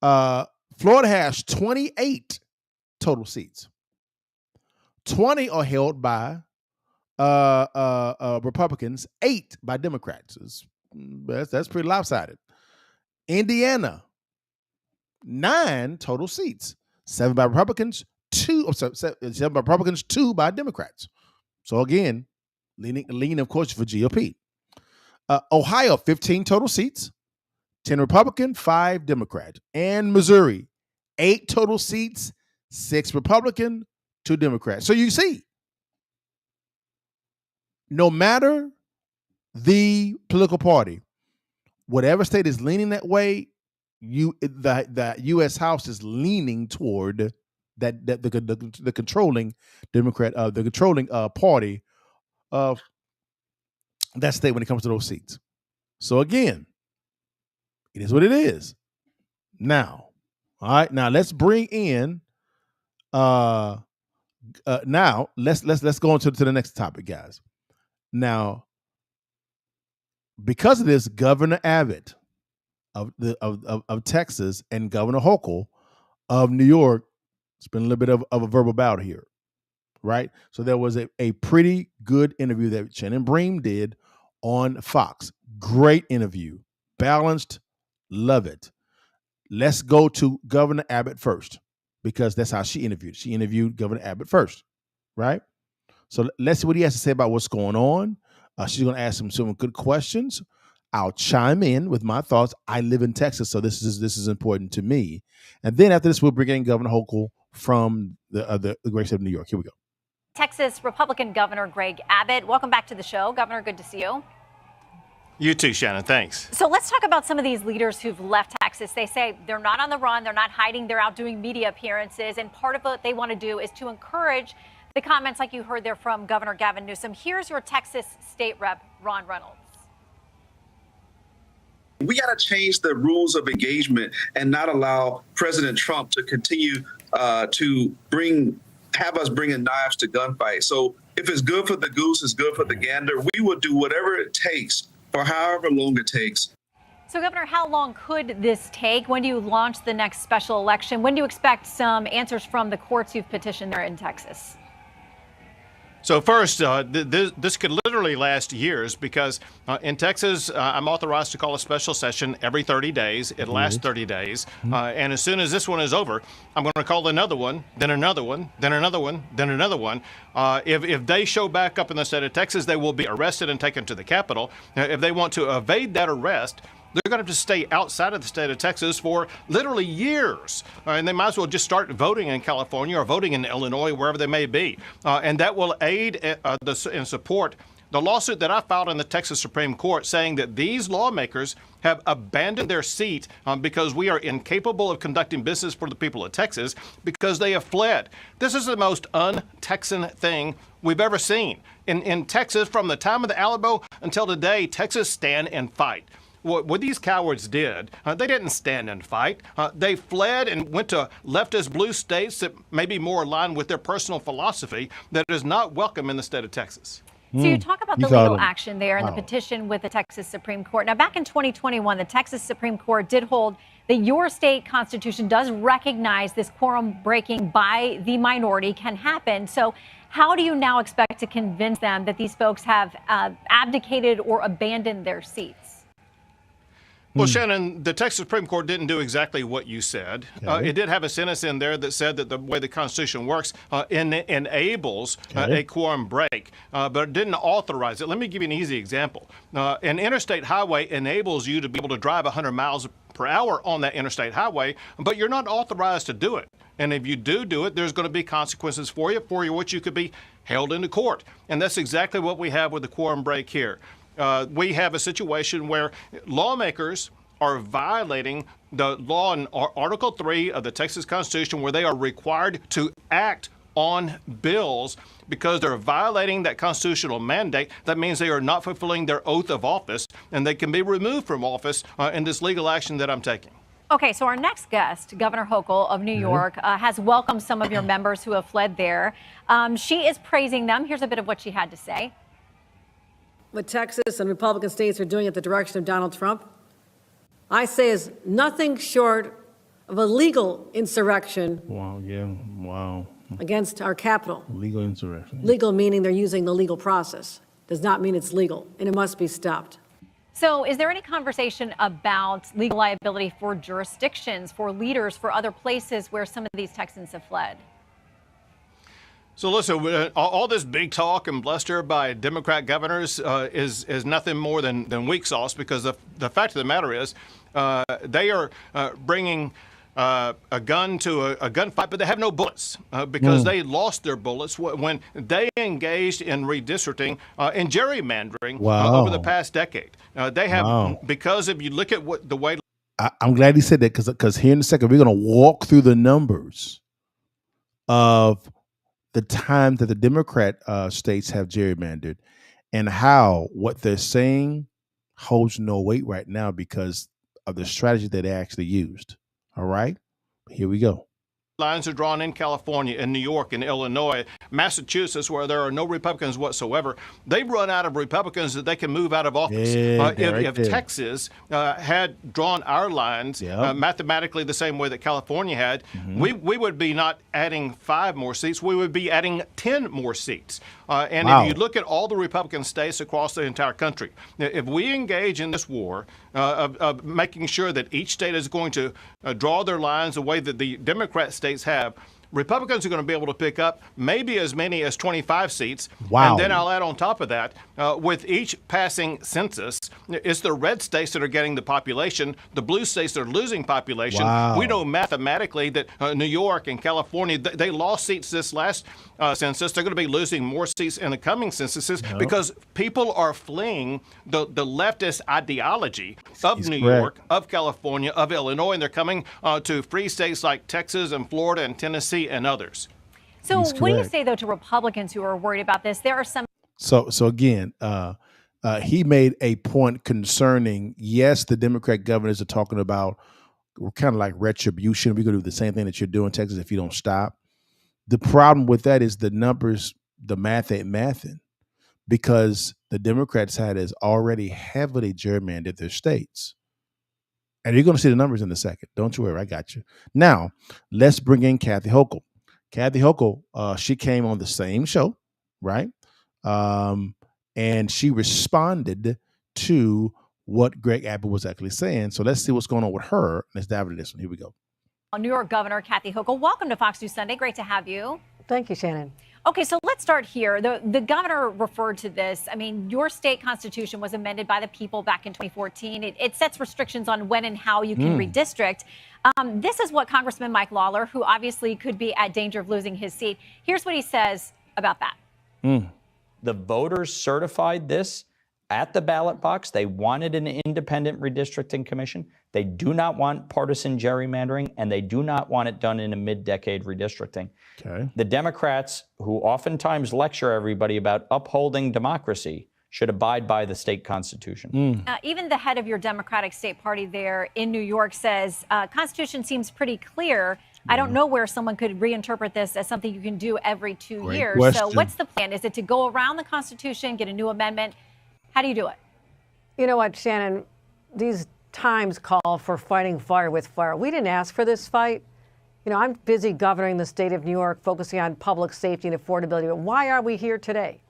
J: Florida has 28 total seats. 20 are held by Republicans, 8 by Democrats. That's pretty lopsided. Indiana, 9 total seats, 7 by Republicans, 2 by Republicans, 2 by Democrats. So again, leaning of course for GOP. Ohio, 15 total seats, 10 Republican, 5 Democrat. And Missouri, 8 total seats, 6 Republican, 2 Democrats. So you see, no matter the political party, whatever state is leaning that way, the U.S. House is leaning toward the controlling Democrat, the controlling party of that state when it comes to those seats. So again, it is what it is. Now, all right. Now let's bring in. Now let's go on to the next topic, guys. Now, because of this, Governor Abbott of Texas and Governor Hochul of New York, it's been a little bit of a verbal battle here, right? So there was a pretty good interview that Shannon Bream did on Fox. Great interview, balanced, love it. Let's go to Governor Abbott first, because that's how she interviewed. She interviewed Governor Abbott first, right? So let's see what he has to say about what's going on. She's going to ask him some good questions. I'll chime in with my thoughts. I live in Texas, so this is important to me. And then after this, we'll bring in Governor Hochul from the great state of New York. Here we go.
E: Texas Republican Governor Greg Abbott. Welcome back to the show. Governor, good to see you.
C: You too, Shannon. Thanks.
E: So let's talk about some of these leaders who've left Texas. They say they're not on the run. They're not hiding. They're out doing media appearances. And part of what they want to do is to encourage the comments like you heard there from Governor Gavin Newsom. Here's your Texas State Rep, Ron Reynolds.
B: We got to change the rules of engagement and not allow President Trump to continue to have us bringing knives to gunfight. So if it's good for the goose, it's good for the gander. We will do whatever it takes for however long it takes.
E: So, Governor, how long could this take? When do you launch the next special election? When do you expect some answers from the courts you've petitioned there in Texas?
C: So first, this could literally last years because in Texas, I'm authorized to call a special session every 30 days. It lasts 30 days. And as soon as this one is over, I'm going to call another one, then another one, then another one, then another one. If they show back up in the state of Texas, they will be arrested and taken to the Capitol. If they want to evade that arrest, they're going to have to stay outside of the state of Texas for literally years. And they might as well just start voting in California or voting in Illinois, wherever they may be. And that will aid and support the lawsuit that I filed in the Texas Supreme Court saying that these lawmakers have abandoned their seat because we are incapable of conducting business for the people of Texas because they have fled. This is the most un-Texan thing we've ever seen. In Texas, from the time of the Alamo until today, Texas stand and fight. What these cowards did, they didn't stand and fight. They fled and went to leftist blue states that may be more aligned with their personal philosophy that is not welcome in the state of Texas.
E: So you talk about the legal action there and the petition with the Texas Supreme Court. Now, back in 2021, the Texas Supreme Court did hold that your state constitution does recognize this quorum breaking by the minority can happen. So how do you now expect to convince them that these folks have abdicated or abandoned their seats?
C: Well, Shannon, the Texas Supreme Court didn't do exactly what you said. It did have a sentence in there that said that the way the Constitution works enables a quorum break, but it didn't authorize it. Let me give you an easy example. An interstate highway enables you to be able to drive 100 miles per hour on that interstate highway, but you're not authorized to do it. And if you do it, there's going to be consequences for which you could be held into court. And that's exactly what we have with the quorum break here. We have a situation where lawmakers are violating the law in Article 3 of the Texas Constitution where they are required to act on bills because they're violating that constitutional mandate. That means they are not fulfilling their oath of office, and they can be removed from office in this legal action that I'm taking.
E: Okay, so our next guest, Governor Hochul of New York, has welcomed some of your members who have fled there. She is praising them. Here's a bit of what she had to say.
F: What Texas and Republican states are doing at the direction of Donald Trump, I say is nothing short of a legal insurrection.
J: Wow, yeah, wow.
F: Against our capital.
J: Legal insurrection.
F: Legal meaning they're using the legal process. Does not mean it's legal, and it must be stopped.
E: So is there any conversation about legal liability for jurisdictions, for leaders, for other places where some of these Texans have fled?
C: So listen, all this big talk and bluster by Democrat governors is nothing more than weak sauce, because the fact of the matter is they are bringing a gun to a gunfight, but they have no bullets because they lost their bullets when they engaged in redistricting and gerrymandering over the past decade. They have, because if you look at what the way.
J: I'm glad he said that, because here in a second, we're going to walk through the numbers of the time that the Democrat states have gerrymandered and how what they're saying holds no weight right now because of the strategy that they actually used. All right, here we go.
C: Lines are drawn in California, in New York, in Illinois, Massachusetts, where there are no Republicans whatsoever. They've run out of Republicans that they can move out of office. If Texas had drawn our lines mathematically the same way that California had, we would be not adding 5 more seats. We would be adding 10 more seats. And if you look at all the Republican states across the entire country, if we engage in this war of making sure that each state is going to draw their lines the way that the Democrat states have, Republicans are going to be able to pick up maybe as many as 25 seats.
J: Wow.
C: And then I'll add on top of that, with each passing census, it's the red states that are getting the population, the blue states that are losing population.
J: Wow.
C: We know mathematically that New York and California, they lost seats this last census. They're going to be losing more seats in the coming censuses because people are fleeing the leftist ideology of New York, of California, of Illinois, and they're coming to free states like Texas and Florida and Tennessee and others.
E: So what do you say, though, to Republicans who are worried about this? There are some.
J: So again, he made a point concerning, yes, the Democrat governors are talking about kind of like retribution. We're going to do the same thing that you're doing, Texas, if you don't stop. The problem with that is the numbers, the math ain't mathing, because the Democrat side has already heavily gerrymandered their states. And you're going to see the numbers in a second. Don't you worry, I got you. Now, let's bring in Kathy Hochul. Kathy Hochul, she came on the same show, right? And she responded to what Greg Abbott was actually saying. So let's see what's going on with her. Let's dive into this one. Here we go.
E: New York Governor Kathy Hochul, welcome to Fox News Sunday. Great to have you.
F: Thank you, Shannon.
E: Okay, so let's start here. The governor referred to this. I mean, your state constitution was amended by the people back in 2014. It sets restrictions on when and how you can redistrict. This is what Congressman Mike Lawler, who obviously could be at danger of losing his seat. Here's what he says about that.
D: The voters certified this at the ballot box. They wanted an independent redistricting commission. They do not want partisan gerrymandering, and they do not want it done in a mid-decade redistricting.
J: Okay.
D: The Democrats, who oftentimes lecture everybody about upholding democracy, should abide by the state constitution.
E: Even the head of your Democratic state party there in New York says Constitution seems pretty clear. I don't know where someone could reinterpret this as something you can do every 2 years.
J: question.
E: So what's the plan? Is it to go around the Constitution, get a new amendment? How do you do it?
F: You know what, Shannon? These times call for fighting fire with fire. We didn't ask for this fight. You know, I'm busy governing the state of New York, focusing on public safety and affordability. But why are we here today?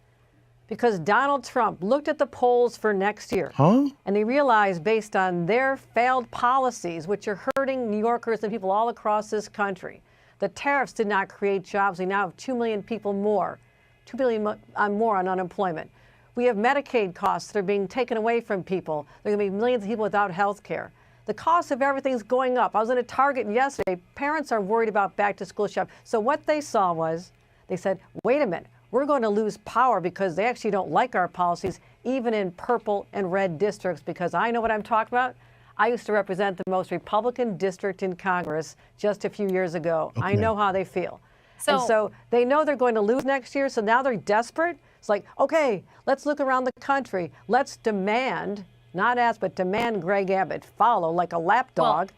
F: Because Donald Trump looked at the polls for next year, and they realized, based on their failed policies, which are hurting New Yorkers and people all across this country, the tariffs did not create jobs. We now have 2 million people more, 2 million more on unemployment. We have Medicaid costs that are being taken away from people. There are going to be millions of people without health care. The cost of everything's going up. I was in a Target yesterday. Parents are worried about back to school shop. So what they saw was, they said, wait a minute, we're going to lose power because they actually don't like our policies, even in purple and red districts, because I know what I'm talking about. I used to represent the most Republican district in Congress just a few years ago. I know how they feel. And so they know they're going to lose next year, so now they're desperate. It's like, okay, let's look around the country. Let's demand, not ask, but demand Greg Abbott follow like a lapdog.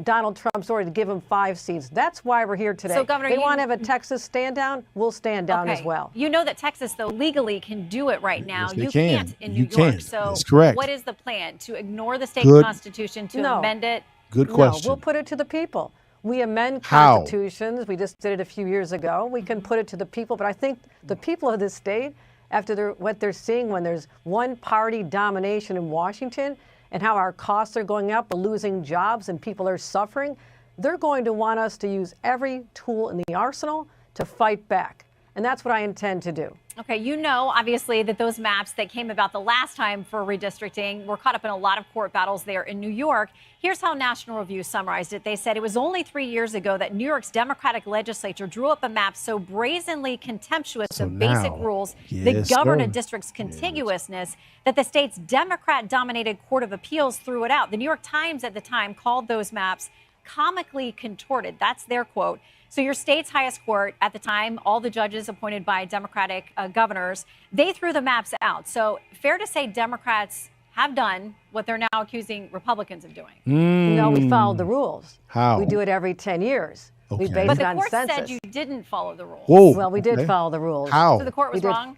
F: Donald Trump's order to give him 5 seats. That's why we're here today.
E: So, Governor,
F: they want to have a Texas stand down. We'll stand down as well.
E: You know that Texas, though, legally can do it right now.
J: Yes,
E: you
J: can.
E: can't in
J: You
E: New York.
J: can.
E: So
J: That's correct.
E: what is the plan? To ignore the state
J: Good.
E: constitution, to amend it?
J: Good question.
F: No, we'll put it to the people. We amend
J: How?
F: constitutions. We just did it a few years ago. We can put it to the people. But I think the people of this state, after what they're seeing when there's one-party domination in Washington and how our costs are going up, we're losing jobs and people are suffering, they're going to want us to use every tool in the arsenal to fight back. And that's what I intend to do.
E: Okay, you know, obviously, that those maps that came about the last time for redistricting were caught up in a lot of court battles there in New York. Here's how National Review summarized it. They said it was only 3 years ago that New York's Democratic legislature drew up a map so brazenly contemptuous of basic rules that govern a district's contiguousness that the state's Democrat-dominated Court of Appeals threw it out. The New York Times at the time called those maps comically contorted. That's their quote. So your state's highest court at the time, all the judges appointed by Democratic governors, they threw the maps out. So fair to say Democrats have done what they're now accusing Republicans of doing.
F: No, we followed the rules.
J: How?
F: We do it every 10 years.
J: Okay.
F: We base
E: But
F: it
E: the
F: on
E: court
F: census.
E: said you didn't follow the rules.
J: Whoa.
F: Well, we did follow the rules.
J: How?
E: So the court was wrong?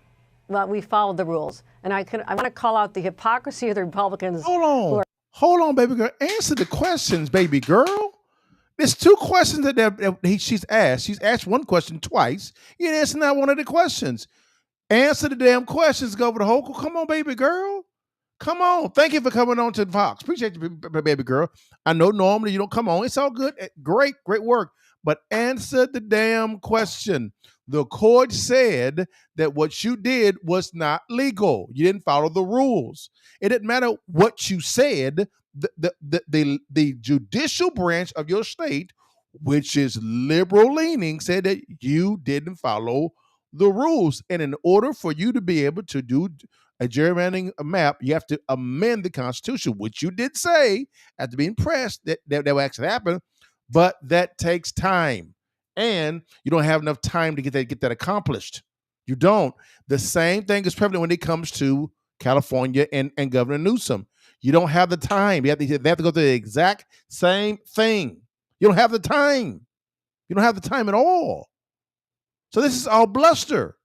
F: Well, we followed the rules. And I want to call out the hypocrisy of the Republicans.
J: Hold on, baby girl. Answer the questions, baby girl. There's 2 questions she's asked. She's asked one question twice. You didn't answer not one of the questions. Answer the damn questions, Governor Hochul. Come on, baby girl. Come on. Thank you for coming on to Fox. Appreciate you, baby girl. I know normally you don't come on. It's all good. Great work. But answer the damn question. The court said that what you did was not legal. You didn't follow the rules. It didn't matter what you said. The judicial branch of your state, which is liberal leaning, said that you didn't follow the rules. And in order for you to be able to do a gerrymandering map, you have to amend the Constitution, which you did say after being pressed that will actually happen, but that takes time. And you don't have enough time to get that accomplished. You don't. The same thing is prevalent when it comes to California and Governor Newsom. You don't have the time. They have to go through the exact same thing. You don't have the time. You don't have the time at all. So this is all bluster.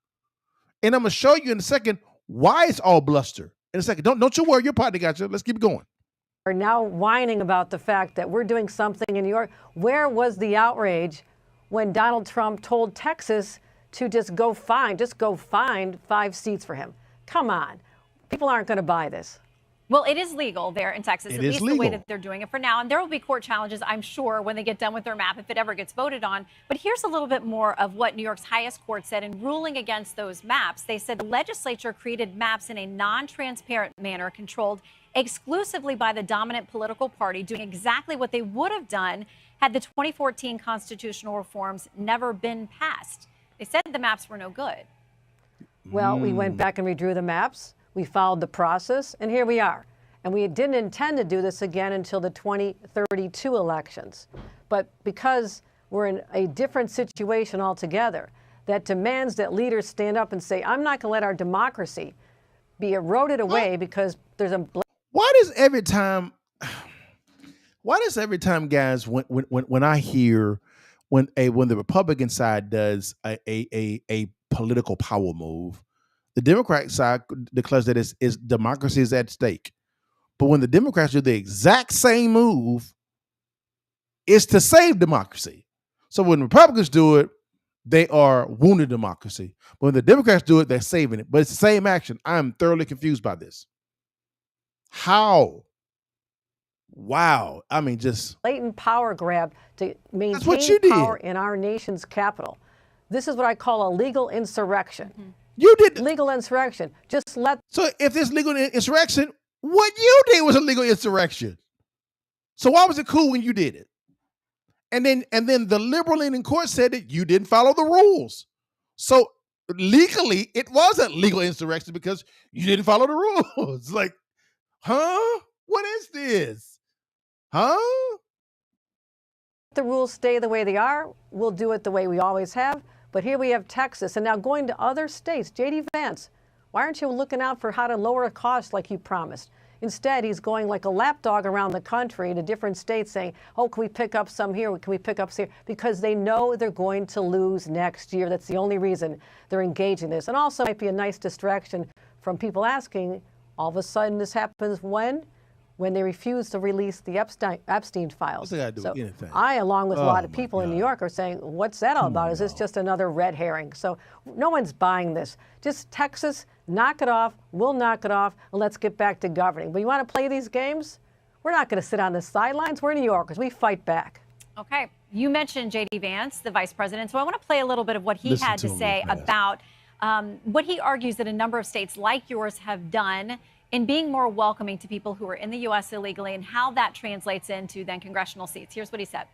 J: And I'm going to show you in a second why it's all bluster. In a second. Don't you worry. Your partner got you. Let's keep going.
F: Are now whining about the fact that we're doing something in New York. Where was the outrage when Donald Trump told Texas to just go find 5 seats for him? Come on. People aren't going to buy this.
E: Well, it is legal there in Texas,
J: It
E: at
J: is
E: least the way
J: legal.
E: that they're doing it for now. And there will be court challenges, I'm sure, when they get done with their map, if it ever gets voted on. But here's a little bit more of what New York's highest court said in ruling against those maps. They said the legislature created maps in a non-transparent manner, controlled exclusively by the dominant political party, doing exactly what they would have done had the 2014 constitutional reforms never been passed. They said the maps were no good.
F: Well, we went back and redrew the maps. We followed the process, and here we are. And we didn't intend to do this again until the 2032 elections. But because we're in a different situation altogether that demands that leaders stand up and say, I'm not going to let our democracy be eroded away because there's a...
J: Why does every time, guys, when I hear when the Republican side does a political power move, the Democratic side declares that is democracy is at stake. But when the Democrats do the exact same move, it's to save democracy. So when Republicans do it, they are wounding democracy. But when the Democrats do it, they're saving it. But it's the same action. I'm thoroughly confused by this. How? Wow. I mean, just
F: blatant power grab to maintain
J: That's what you did.
F: power in our nation's capital. This is what I call a legal insurrection.
E: Mm-hmm.
J: You did
F: legal insurrection. Just let.
J: So if there's legal insurrection, what you did was a legal insurrection. So why was it cool when you did it? And then the liberal leaning court said that you didn't follow the rules. So legally, it was a legal insurrection because you didn't follow the rules. Like, huh? What is this? Huh?
F: the rules stay the way they are, we'll do it the way we always have. But here we have Texas, and now going to other states. J.D. Vance, why aren't you looking out for how to lower costs like you promised? Instead, he's going like a lapdog around the country to different states saying, oh, can we pick up some here? Can we pick up some here? Because they know they're going to lose next year. That's the only reason they're engaging this. And also might be a nice distraction from people asking, all of a sudden this happens when they refuse to release the Epstein files.
J: What's that got to do with anything?
F: I, along with a lot of people in New York, are saying, what's that all about? Is this just another red herring? So no one's buying this. Just Texas, knock it off. We'll knock it off, and let's get back to governing. But you want to play these games? We're not going to sit on the sidelines. We're New Yorkers. We fight back.
E: Okay. You mentioned J.D. Vance, the vice president. So I want to play a little bit of what he had to say about what he argues that a number of states like yours have done in being more welcoming to people who are in the U.S. illegally and how that translates into then congressional seats. Here's what he said.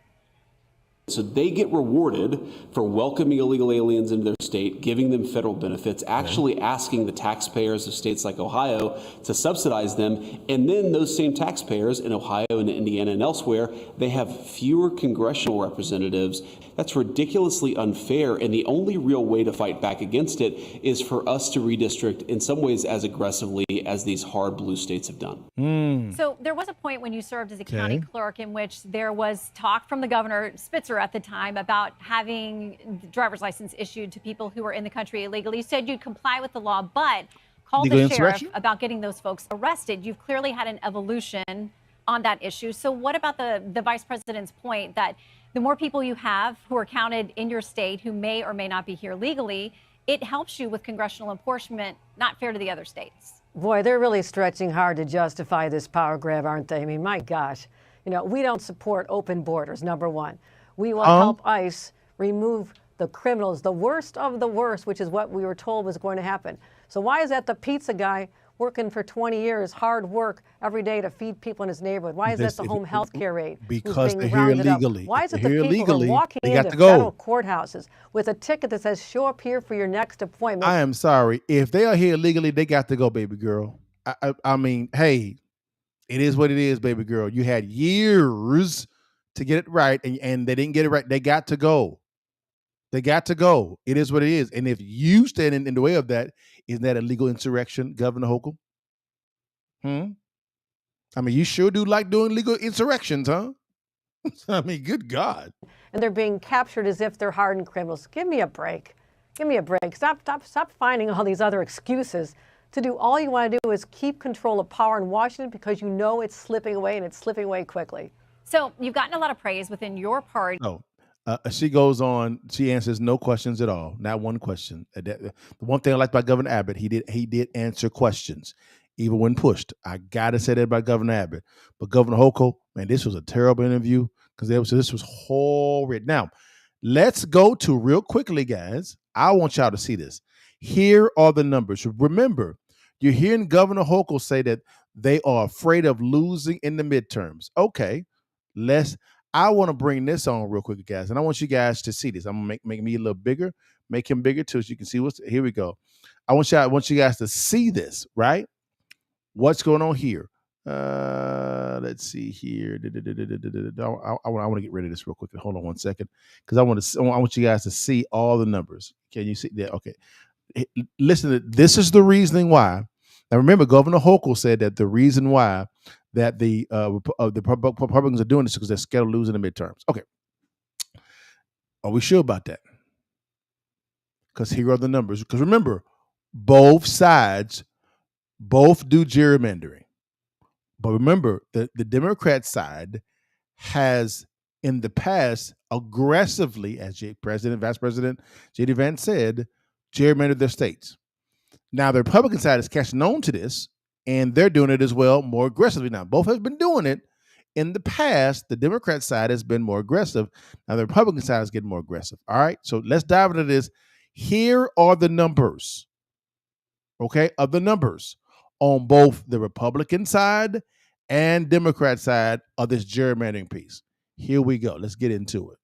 Q: So they get rewarded for welcoming illegal aliens into their state, giving them federal benefits, actually asking the taxpayers of states like Ohio to subsidize them. And then those same taxpayers in Ohio and Indiana and elsewhere, they have fewer congressional representatives. That's ridiculously unfair. And the only real way to fight back against it is for us to redistrict in some ways as aggressively as these hard blue states have done.
E: So there was a point when you served as a county clerk in which there was talk from the governor, Spitzer at the time, about having the driver's license issued to people who were in the country illegally. You said you'd comply with the law, but called the sheriff about getting those folks arrested. You've clearly had an evolution on that issue. So what about the vice president's point that the more people you have who are counted in your state who may or may not be here legally, it helps you with congressional apportionment, not fair to the other states?
F: Boy, they're really stretching hard to justify this power grab, aren't they? I mean, my gosh. You know, we don't support open borders, number one. We will help ICE remove the criminals, the worst of the worst, which is what we were told was going to happen. So why is that the pizza guy working for 20 years, hard work every day to feed people in his neighborhood? Why is that the home health care aide?
J: Because they're here illegally.
F: Why is it the people who are walking into federal courthouses with a ticket that says, show up here for your next appointment?
J: I am sorry. If they are here illegally, they got to go, baby girl. I mean, hey, it is what it is, baby girl. You had years to get it right, and they didn't get it right. They got to go. They got to go. It is what it is. And if you stand in the way of that, isn't that a legal insurrection, Governor Hochul? I mean, you sure do like doing legal insurrections, huh? I mean, good God.
F: And they're being captured as if they're hardened criminals. Give me a break. Give me a break. Stop finding all these other excuses to do. All you want to do is keep control of power in Washington because you know it's slipping away, and it's slipping away quickly.
E: So you've gotten a lot of praise within your party.
J: No. She goes on. She answers no questions at all. Not one question. The one thing I like about Governor Abbott, he did answer questions, even when pushed. I gotta say that about Governor Abbott. But Governor Hochul, man, this was a terrible interview because this was horrid. Now, let's go to real quickly, guys. I want y'all to see this. Here are the numbers. Remember, you're hearing Governor Hochul say that they are afraid of losing in the midterms. Okay. I want to bring this on real quick, guys, and I want you guys to see this. I'm gonna make me a little bigger, make him bigger too, so you can see here we go. I want you guys to see this, right? What's going on here? Let's see here. I want to get rid of this real quick. Hold on one second, because I want you guys to see all the numbers. Can you see that? Okay. Listen, this is the reasoning why. Now remember, Governor Hochul said that the reason why that the Republicans are doing this because they're scared of losing the midterms. Okay. Are we sure about that? Because here are the numbers. Because remember, both sides do gerrymandering. But remember, the Democrat side has in the past aggressively, as Vice President J.D. Vance said, gerrymandered their states. Now, the Republican side is catching on to this, and they're doing it as well more aggressively now. Both have been doing it. In the past, the Democrat side has been more aggressive. Now, the Republican side is getting more aggressive. All right, so let's dive into this. Here are the numbers, okay, of the numbers on both the Republican side and Democrat side of this gerrymandering piece. Here we go. Let's get into it.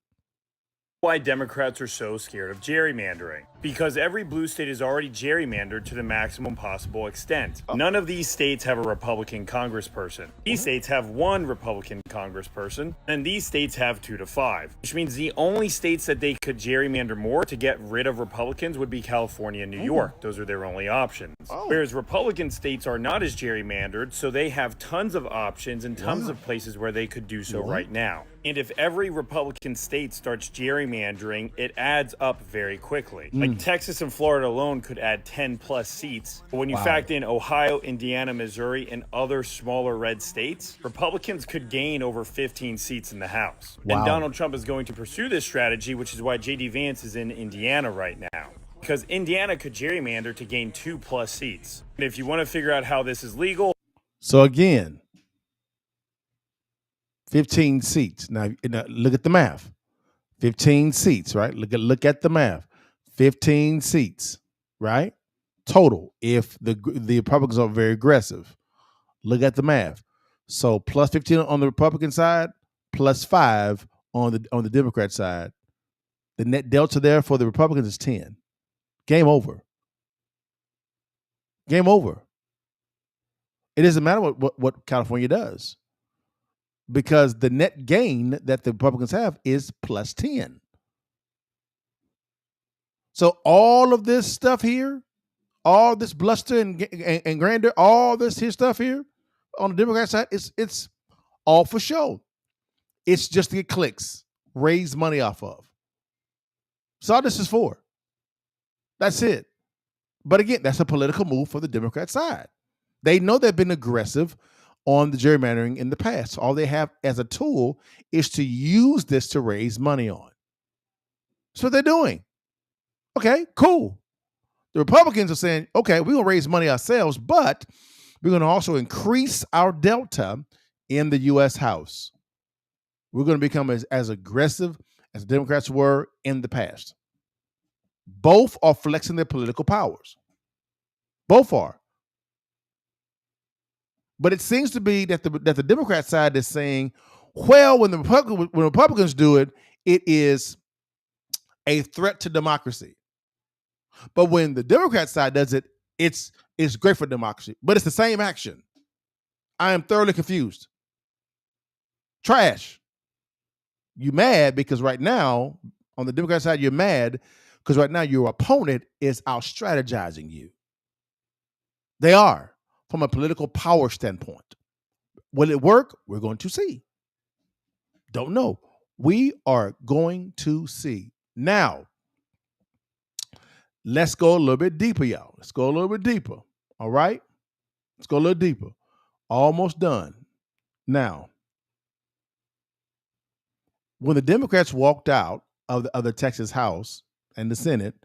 R: Why Democrats are so scared of gerrymandering. Because every blue state is already gerrymandered to the maximum possible extent. None of these states have a Republican congressperson. These states have one Republican congressperson, and these states have 2 to 5. Which means the only states that they could gerrymander more to get rid of Republicans would be California and New York. Those are their only options. Whereas Republican states are not as gerrymandered, so they have tons of options and tons of places where they could do so right now. And if every Republican state starts gerrymandering, it adds up very quickly. Like Texas and Florida alone could add 10 plus seats. But when you factor in Ohio, Indiana, Missouri, and other smaller red states, Republicans could gain over 15 seats in the House. And Donald Trump is going to pursue this strategy, which is why J.D. Vance is in Indiana right now. Because Indiana could gerrymander to gain 2 plus seats. And if you want to figure out how this is legal.
J: So again, 15 seats. Now look at the math. 15 seats, right? Look at the math. 15 seats, right? Total. If the Republicans are very aggressive, look at the math. So plus 15 on the Republican side, plus 5 on the Democrat side. The net delta there for the Republicans is 10. Game over. Game over. It doesn't matter what California does, because the net gain that the Republicans have is plus 10. So all of this stuff here, all this bluster and grandeur, all this here stuff here on the Democrat side, it's all for show. It's just to get clicks, raise money off of. So all this is for. That's it. But again, that's a political move for the Democrat side. They know they've been aggressive on the gerrymandering in the past. All they have as a tool is to use this to raise money on. That's what they're doing. Okay, cool. The Republicans are saying, okay, we're going to raise money ourselves, but we're going to also increase our delta in the U.S. House. We're going to become as aggressive as the Democrats were in the past. Both are flexing their political powers. Both are. But it seems to be that the Democrat side is saying, well, when Republicans do it, it is a threat to democracy. But when the Democrat side does it, it's great for democracy. But it's the same action. I am thoroughly confused. Trash. You mad because right now, on the Democrat side, you're mad because right now your opponent is out strategizing you. They are, from a political power standpoint. Will it work? We're going to see. Don't know. We are going to see. Now, let's go a little bit deeper, y'all. Let's go a little bit deeper. All right? Let's go a little deeper. Almost done. Now, when the Democrats walked out of the Texas House and the Senate,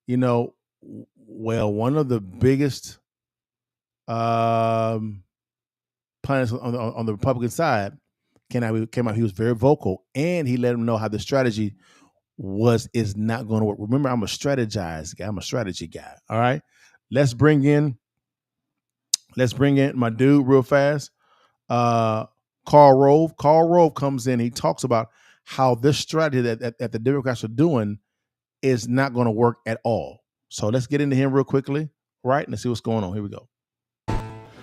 J: one of the biggest planets on the Republican side came out. He was very vocal, and he let them know how the strategy is not going to work. Remember, I'm a strategized guy. I'm a strategy guy. All right. Let's bring in my dude real fast. Karl Rove. Karl Rove comes in. He talks about how this strategy that the Democrats are doing is not going to work at all. So let's get into him real quickly, right? And let's see what's going on. Here we go.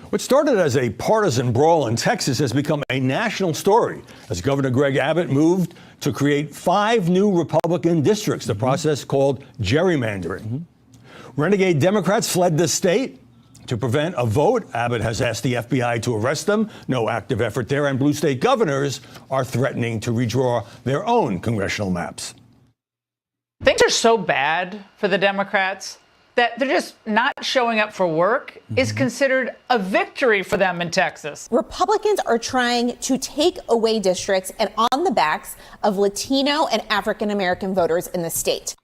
S: What started as a partisan brawl in Texas has become a national story as Governor Greg Abbott moved to create 5 new Republican districts, the process called gerrymandering. Renegade Democrats fled the state to prevent a vote. Abbott has asked the FBI to arrest them. No active effort there. And blue state governors are threatening to redraw their own congressional maps.
T: Things are so bad for the Democrats that they're just not showing up for work is considered a victory for them in Texas.
G: Republicans are trying to take away districts and on the backs of Latino and African American voters in the state.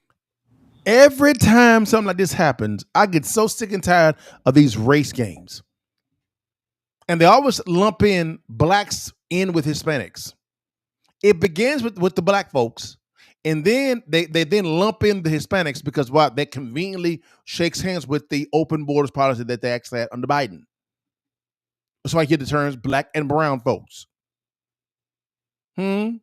J: Every time something like this happens, I get so sick and tired of these race games. And they always lump in blacks in with Hispanics. It begins with the black folks. And then they then lump in the Hispanics because that conveniently shakes hands with the open borders policy that they actually had under Biden. That's why you get the terms black and brown folks. So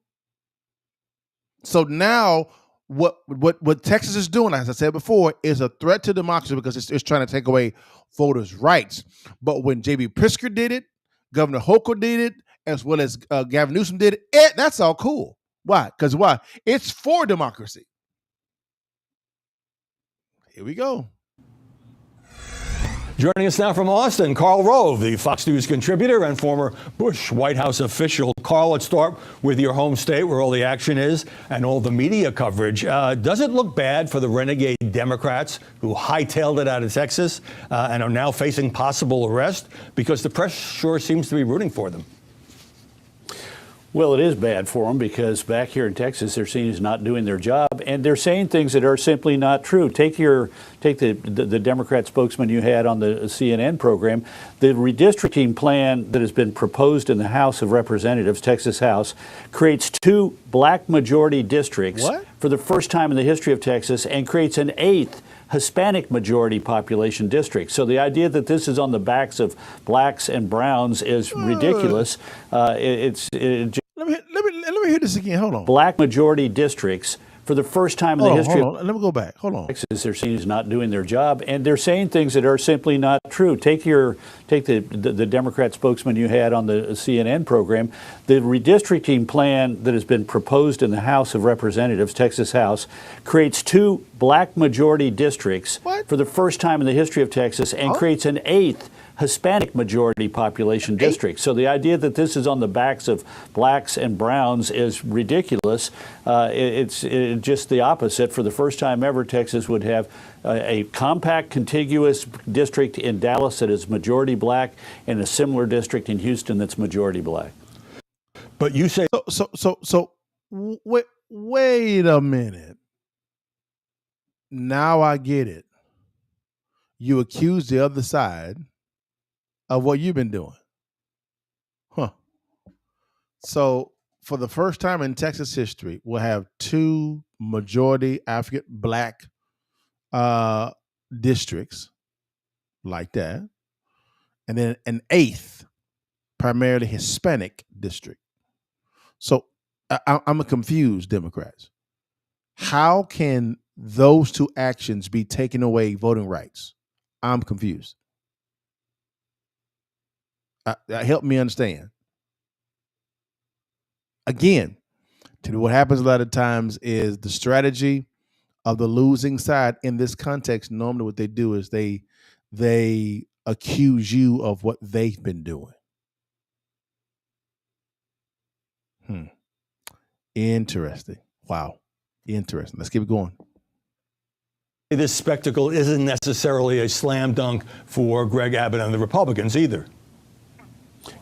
J: now what Texas is doing, as I said before, is a threat to democracy because it's trying to take away voters' rights. But when J.B. Pritzker did it, Governor Hochul did it, as well as Gavin Newsom did it, that's all cool. Why? Because why? It's for democracy. Here we go.
S: Joining us now from Austin, Karl Rove, the Fox News contributor and former Bush White House official. Karl, let's start with your home state where all the action is and all the media coverage. Does it look bad for the renegade Democrats who hightailed it out of Texas and are now facing possible arrest? Because the press sure seems to be rooting for them.
H: Well, it is bad for them because back here in Texas, they're seen as not doing their job, and they're saying things that are simply not true. Take the Democrat spokesman you had on the CNN program. The redistricting plan that has been proposed in the House of Representatives, Texas House, creates 2 black majority districts for the first time in the history of Texas, and creates an 8th Hispanic majority population district. So the idea that this is on the backs of blacks and browns is ridiculous.
J: Let me hear this again. Hold on.
H: Black majority districts for the first time in the history of
J: Let me go back. Hold on.
H: Texas, they're seen as not doing their job, and they're saying things that are simply not true. Take the Democrat spokesman you had on the CNN program. The redistricting plan that has been proposed in the House of Representatives, Texas House, creates 2 black majority districts for the first time in the history of Texas, and creates an 8th Hispanic majority population district. So the idea that this is on the backs of blacks and browns is ridiculous. It's just the opposite. For the first time ever, Texas would have a compact, contiguous district in Dallas that is majority black, and a similar district in Houston that's majority black.
S: But you say
J: so. Wait a minute. Now I get it. You accuse the other side of what you've been doing. Huh. So for the first time in Texas history, we'll have 2 majority African black districts like that, and then an 8th primarily Hispanic district. So I'm confused, Democrats. How can those 2 actions be taking away voting rights? I'm confused. Help me understand. Again, what happens a lot of times is the strategy of the losing side in this context. Normally what they do is they accuse you of what they've been doing. Interesting. Wow. Interesting. Let's keep it going.
S: This spectacle isn't necessarily a slam dunk for Greg Abbott and the Republicans either.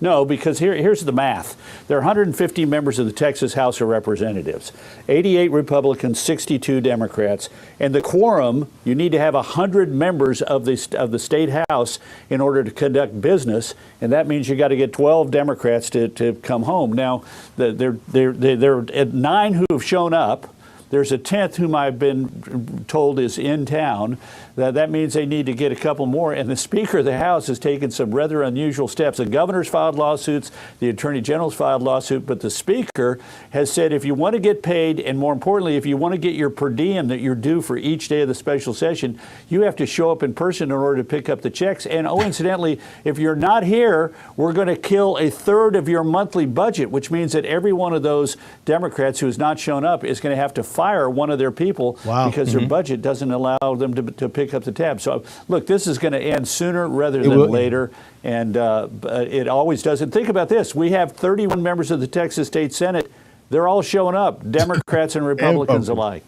H: No, because here's the math. There are 150 members of the Texas House of Representatives, 88 Republicans, 62 Democrats, and the quorum, you need to have 100 members of the state House in order to conduct business, and that means you got to get 12 Democrats to come home. Now, there are 9 who have shown up. There's a 10th whom I've been told is in town. That means they need to get a couple more. And the Speaker of the House has taken some rather unusual steps. The governor's filed lawsuits. The Attorney General's filed lawsuit. But the Speaker has said if you want to get paid, and more importantly, if you want to get your per diem that you're due for each day of the special session, you have to show up in person in order to pick up the checks. And incidentally, if you're not here, we're going to kill a third of your monthly budget, which means that every one of those Democrats who has not shown up is going to have to fire one of their people because their budget doesn't allow them to pick up the tab. So, look, this is going to end sooner rather than later, and it always does. And think about this. We have 31 members of the Texas State Senate. They're all showing up, Democrats and Republicans alike.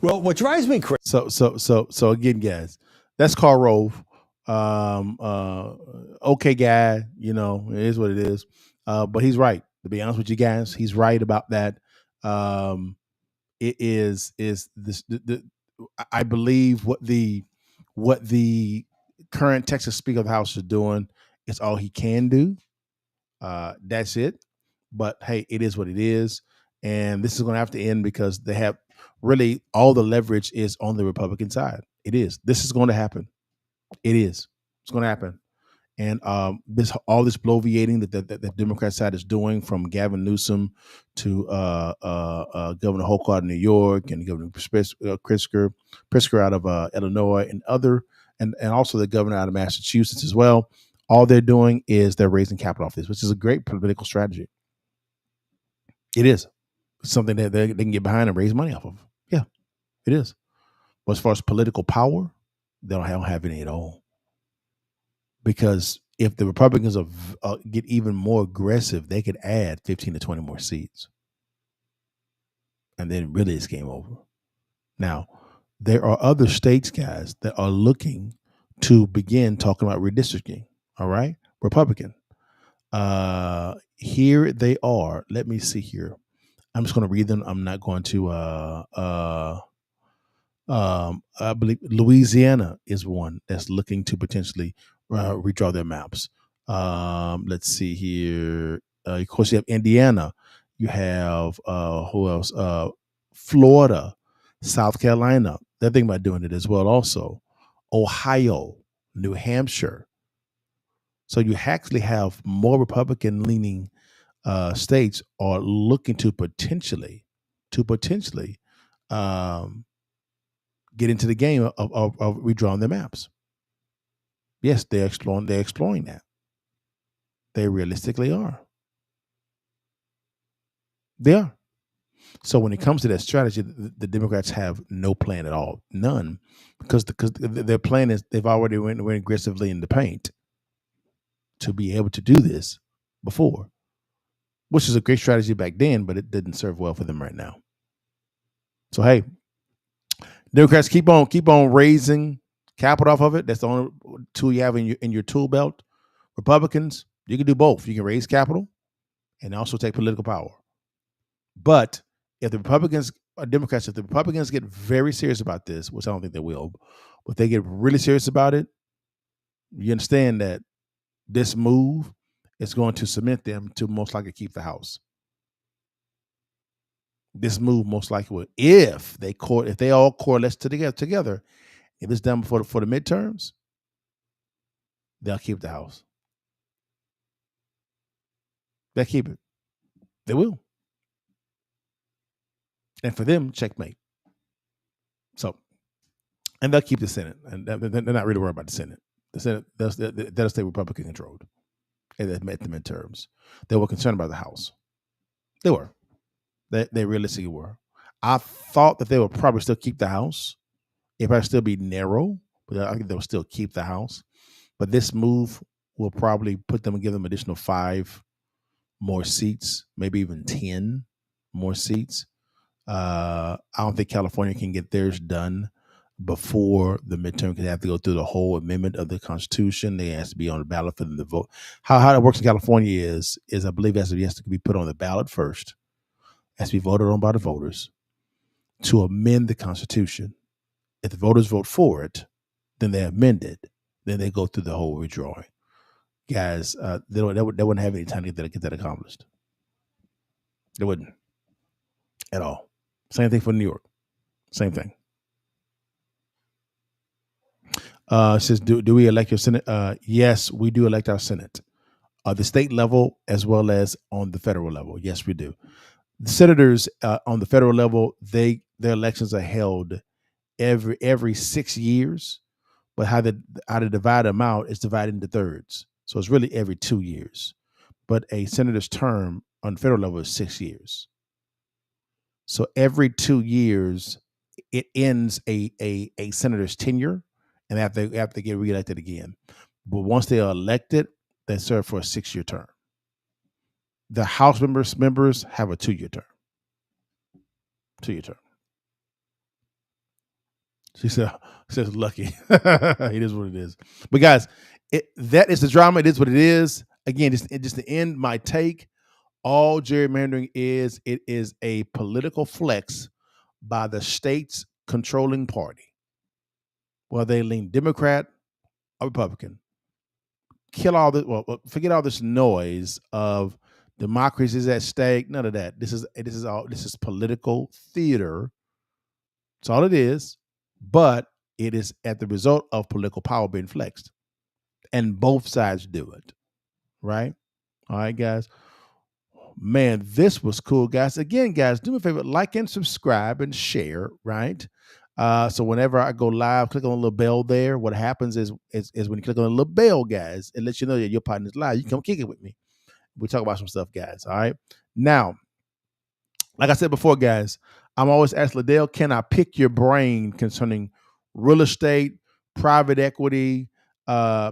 S: Well, what drives me crazy.
J: So again, guys, that's Karl Rove. Okay guy, it is what it is. But he's right. To be honest with you guys, he's right about that. It is this. I believe what the current Texas Speaker of the House is doing is all he can do. That's it. But hey, it is what it is, and this is going to have to end because they have really all the leverage is on the Republican side. It is. This is going to happen. It is. It's going to happen, And all this bloviating that the Democrat side is doing, from Gavin Newsom to Governor Hochul out of New York, and Governor Pritzker out of Illinois, and also the governor out of Massachusetts as well. All they're doing is they're raising capital off this, which is a great political strategy. It is something that they can get behind and raise money off of. Yeah, it is. But as far as political power, they don't have any at all. Because if the Republicans get even more aggressive, they could add 15 to 20 more seats. And then really it's game over. Now, there are other states, guys, that are looking to begin talking about redistricting. All right? Republican. Here they are. Let me see here. I'm just going to read them. I'm not going to I believe Louisiana is one that's looking to potentially redraw their maps. Let's see here. Of course, you have Indiana. You have who else? Florida, South Carolina. They're thinking about doing it as well. Also, Ohio, New Hampshire. So you actually have more Republican-leaning states are looking to potentially get into the game of redrawing their maps. Yes, they're exploring that. They realistically are. They are. So when it comes to that strategy, the Democrats have no plan at all, none, because their plan is they've already went aggressively in the paint to be able to do this before, which is a great strategy back then, but it didn't serve well for them right now. So hey, Democrats keep on raising capital off of it. That's the only tool you have in your tool belt. Republicans, you can do both. You can raise capital and also take political power. But if the Republicans or Democrats, if the Republicans get very serious about this, which I don't think they will, but they get really serious about it, you understand that this move is going to cement them to most likely keep the House. This move most likely will, if they all coalesce together, if it's done for the midterms, they'll keep the House. They'll keep it. They will. And for them, checkmate. So, and they'll keep the Senate, and they're not really worried about the Senate. The Senate, that'll stay Republican controlled at the midterms. They were concerned about the House. They were. They realistically were. I thought that they would probably still keep the House. It might still be narrow, but I think they'll still keep the House. But this move will probably give them additional 5 more seats, maybe even 10 more seats. I don't think California can get theirs done before the midterm, because they have to go through the whole amendment of the Constitution. They has to be on the ballot for them to vote. How it works in California is I believe it has to be put on the ballot first, has to be voted on by the voters to amend the Constitution. If the voters vote for it, then they amend it. Then they go through the whole redrawing. Guys, they wouldn't have any time to get that accomplished. They wouldn't at all. Same thing for New York. Same thing. It says, do we elect your Senate? Yes, we do elect our Senate. The state level as well as on the federal level. Yes, we do. The senators on the federal level, their elections are held every 6 years, but how to divide them out is divided into thirds. So it's really every 2 years. But a senator's term on the federal level is 6 years. So every 2 years, it ends a senator's tenure, and they have to get reelected again. But once they are elected, they serve for a 6-year term. The House members have a 2-year term. 2-year term. She says lucky. It is what it is. But guys, that is the drama. It is what it is. Again, just to end my take, all gerrymandering is, it is a political flex by the state's controlling party. Whether they lean Democrat or Republican. Forget all this noise of democracy is at stake. None of that. This is political theater. That's all it is. But it is at the result of political power being flexed. and both sides do it, right? All right, guys. Man, this was cool, guys. Again, guys, do me a favor, like and subscribe and share, right? So whenever I go live, click on the little bell there. What happens is when you click on the little bell, guys, it lets you know that your partner's live. You can come kick it with me. We talk about some stuff, guys. All right. Now, like I said before, guys, I'm always asked, Liddell, can I pick your brain concerning real estate, private equity,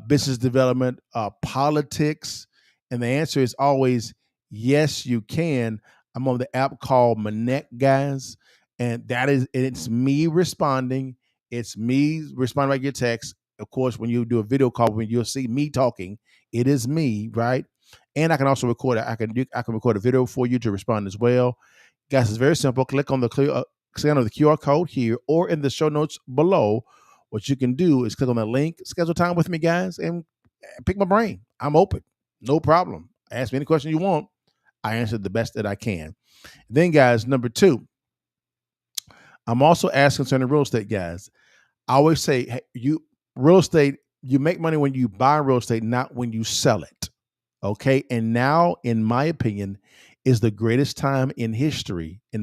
J: business development, politics? And the answer is always yes, you can. I'm on the app called Minnect, guys. And it's me responding. It's me responding by your text. Of course, when you do a video call, when you'll see me talking, it is me, right? And I can also record it. I can record a video for you to respond as well. Guys, it's very simple. Click on the QR code here or in the show notes below. What you can do is click on the link, schedule time with me, guys, and pick my brain. I'm open. No problem. Ask me any question you want. I answer the best that I can. Then, guys, number 2, I'm also asked concerning real estate, guys. I always say, hey, you make money when you buy real estate, not when you sell it. Okay. And now, in my opinion, is the greatest time in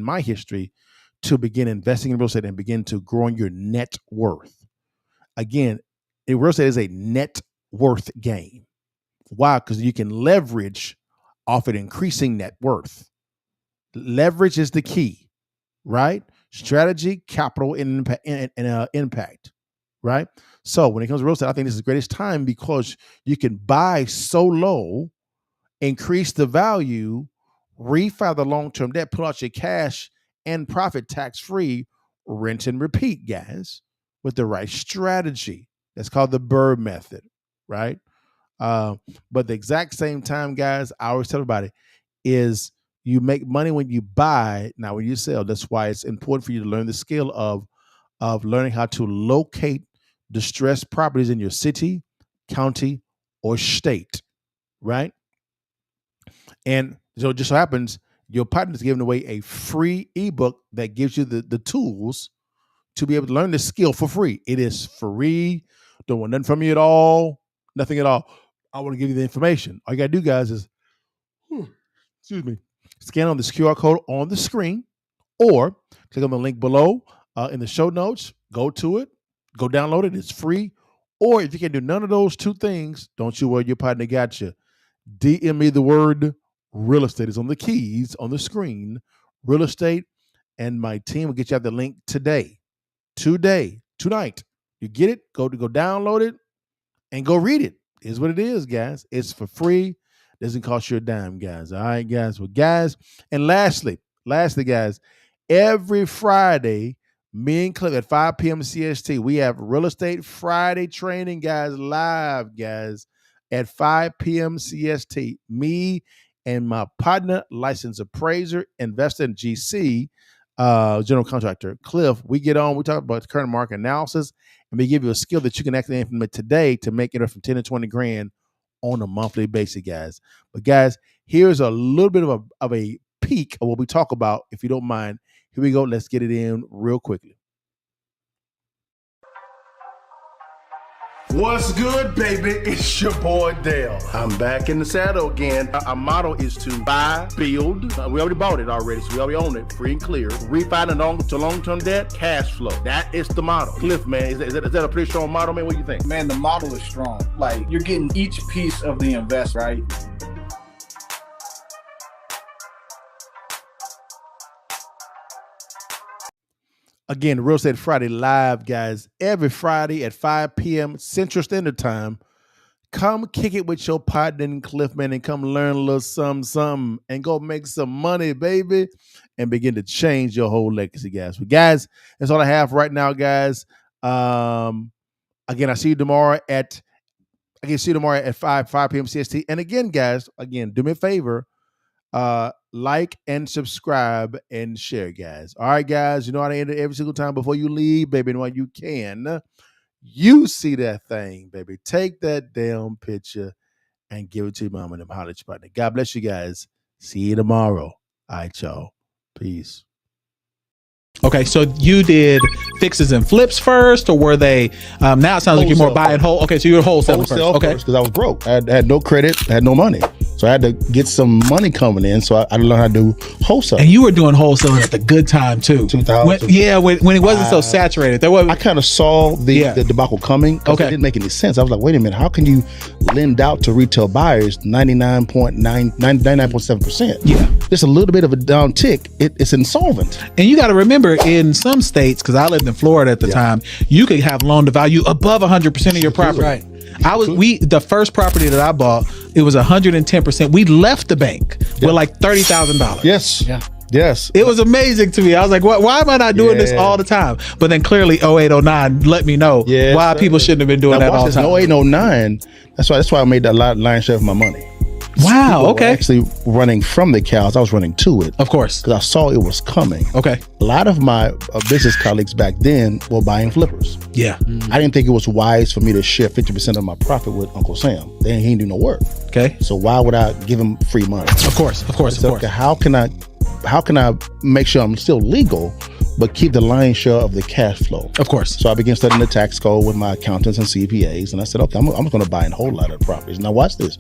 J: my history, to begin investing in real estate and begin to growing your net worth. Again, real estate is a net worth game. Why? Because you can leverage off it increasing net worth. Leverage is the key, right? Strategy, capital, and impact, right? So when it comes to real estate, I think this is the greatest time because you can buy so low, increase the value, refi the long-term debt, pull out your cash and profit tax-free, rent and repeat, guys, with the right strategy. That's called the Bird method, right? But the exact same time, guys, I always tell everybody is you make money when you buy, not when you sell. That's why it's important for you to learn the skill of learning how to locate distressed properties in your city, county, or state, right? And so it just so happens your partner is giving away a free ebook that gives you the tools to be able to learn this skill for free. It is free. Don't want nothing from you at all. Nothing at all. I want to give you the information. All you got to do, guys, is scan on this QR code on the screen or click on the link below in the show notes. Go to it. Go download it. It's free. Or if you can do none of those 2 things, don't you worry, your partner got you. DM me the word real estate. Is on the keys on the screen. Real estate, and my team will get you out the link tonight. You get it? Go download it and go read it. Is what it is, guys. It's for free. Doesn't cost you a dime, guys. All right, guys. Well, guys, and lastly, guys, every Friday, me and Cliff at 5 p.m. CST, we have Real Estate Friday training, guys, live, guys, at 5 p.m. CST. Me and my partner, licensed appraiser, investor, and GC, general contractor, Cliff, we get on, we talk about current market analysis, and we give you a skill that you can actually implement today to make it from 10 to 20 grand on a monthly basis, guys. But guys, here's a little bit of a peek of what we talk about. If you don't mind, here we go. Let's get it in real quickly.
U: What's good, baby? It's your boy Dale. I'm back in the saddle again. Our motto is to buy, build. We already bought it already, so we already own it, free and clear. Refi to long-term debt, cash flow. That is the motto. Cliff, man, is that a pretty strong motto, man? What do you think?
V: Man, the model is strong. Like, you're getting each piece of the invest, right?
J: Again, Real Estate Friday live, guys, every Friday at 5 p.m. Central Standard Time. Come kick it with your partner and Cliff, man, and come learn a little something, and go make some money, baby, and begin to change your whole legacy, guys. But guys, that's all I have right now, guys. Again, I see you tomorrow at 5 p.m. CST. And again, guys, do me a favor. Like and subscribe and share, guys. All right, guys, you know how to end it every single time before you leave, baby. And while you can, you see that thing, baby. Take that damn picture and give it to your mama and them holler at your partner. God bless you guys. See you tomorrow. All right, y'all. Peace.
I: Okay, so you did fixes and flips first, or were they? Now it sounds like you're more buy and hold. Okay, so you're wholesaling first. Okay,
U: because I was broke. I had no credit, I had no money, so I had to get some money coming in. So I learned how to do wholesale.
I: And you were doing wholesaling at the good time too. 2000. When it wasn't so saturated. There was.
U: I kind of saw the debacle coming. Okay, it didn't make any sense. I was like, wait a minute, how can you lend out to retail buyers 99.7%?
I: Yeah,
U: just a little bit of a down tick. It's insolvent.
I: And you got to remember, in some states, because I lived in Florida at the time, you could have loan to value above 100% of your property.
U: Right.
I: The first property that I bought, it was 110%. We left the bank with like $30,000.
U: Yes. Yeah. Yes.
I: It was amazing to me. I was like, why am I not doing this all the time? But then clearly 08, 09 let me know why people shouldn't have been doing that all the time.
U: 08, 09, that's why I made that lion's share of my money.
I: Wow, okay.
U: Actually running from the cows, I was running to it.
I: Of course.
U: Because I saw it was coming.
I: Okay.
U: A lot of my business colleagues back then were buying flippers.
I: Yeah.
U: I didn't think it was wise for me to share 50% of my profit with Uncle Sam. He didn't do no work.
I: Okay.
U: So why would I give him free money?
I: Of course.
U: Okay, how can I make sure I'm still legal, but keep the lion's share of the cash flow?
I: Of course.
U: So I began studying the tax code with my accountants and CPAs, and I said, okay, I'm going to buy a whole lot of properties. Now watch this.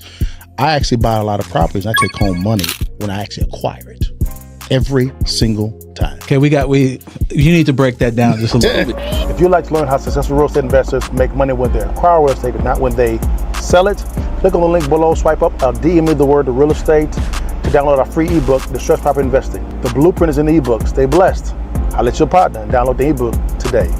U: I actually buy a lot of properties. I take home money when I actually acquire it. Every single time.
I: Okay, you need to break that down just a little bit.
U: If you'd like to learn how successful real estate investors make money when they acquire real estate and not when they sell it, click on the link below, swipe up, DM me the word to real estate to download our free ebook, Distressed Property Investing. The blueprint is in the ebook. Stay blessed. I'll let your partner and download the ebook today.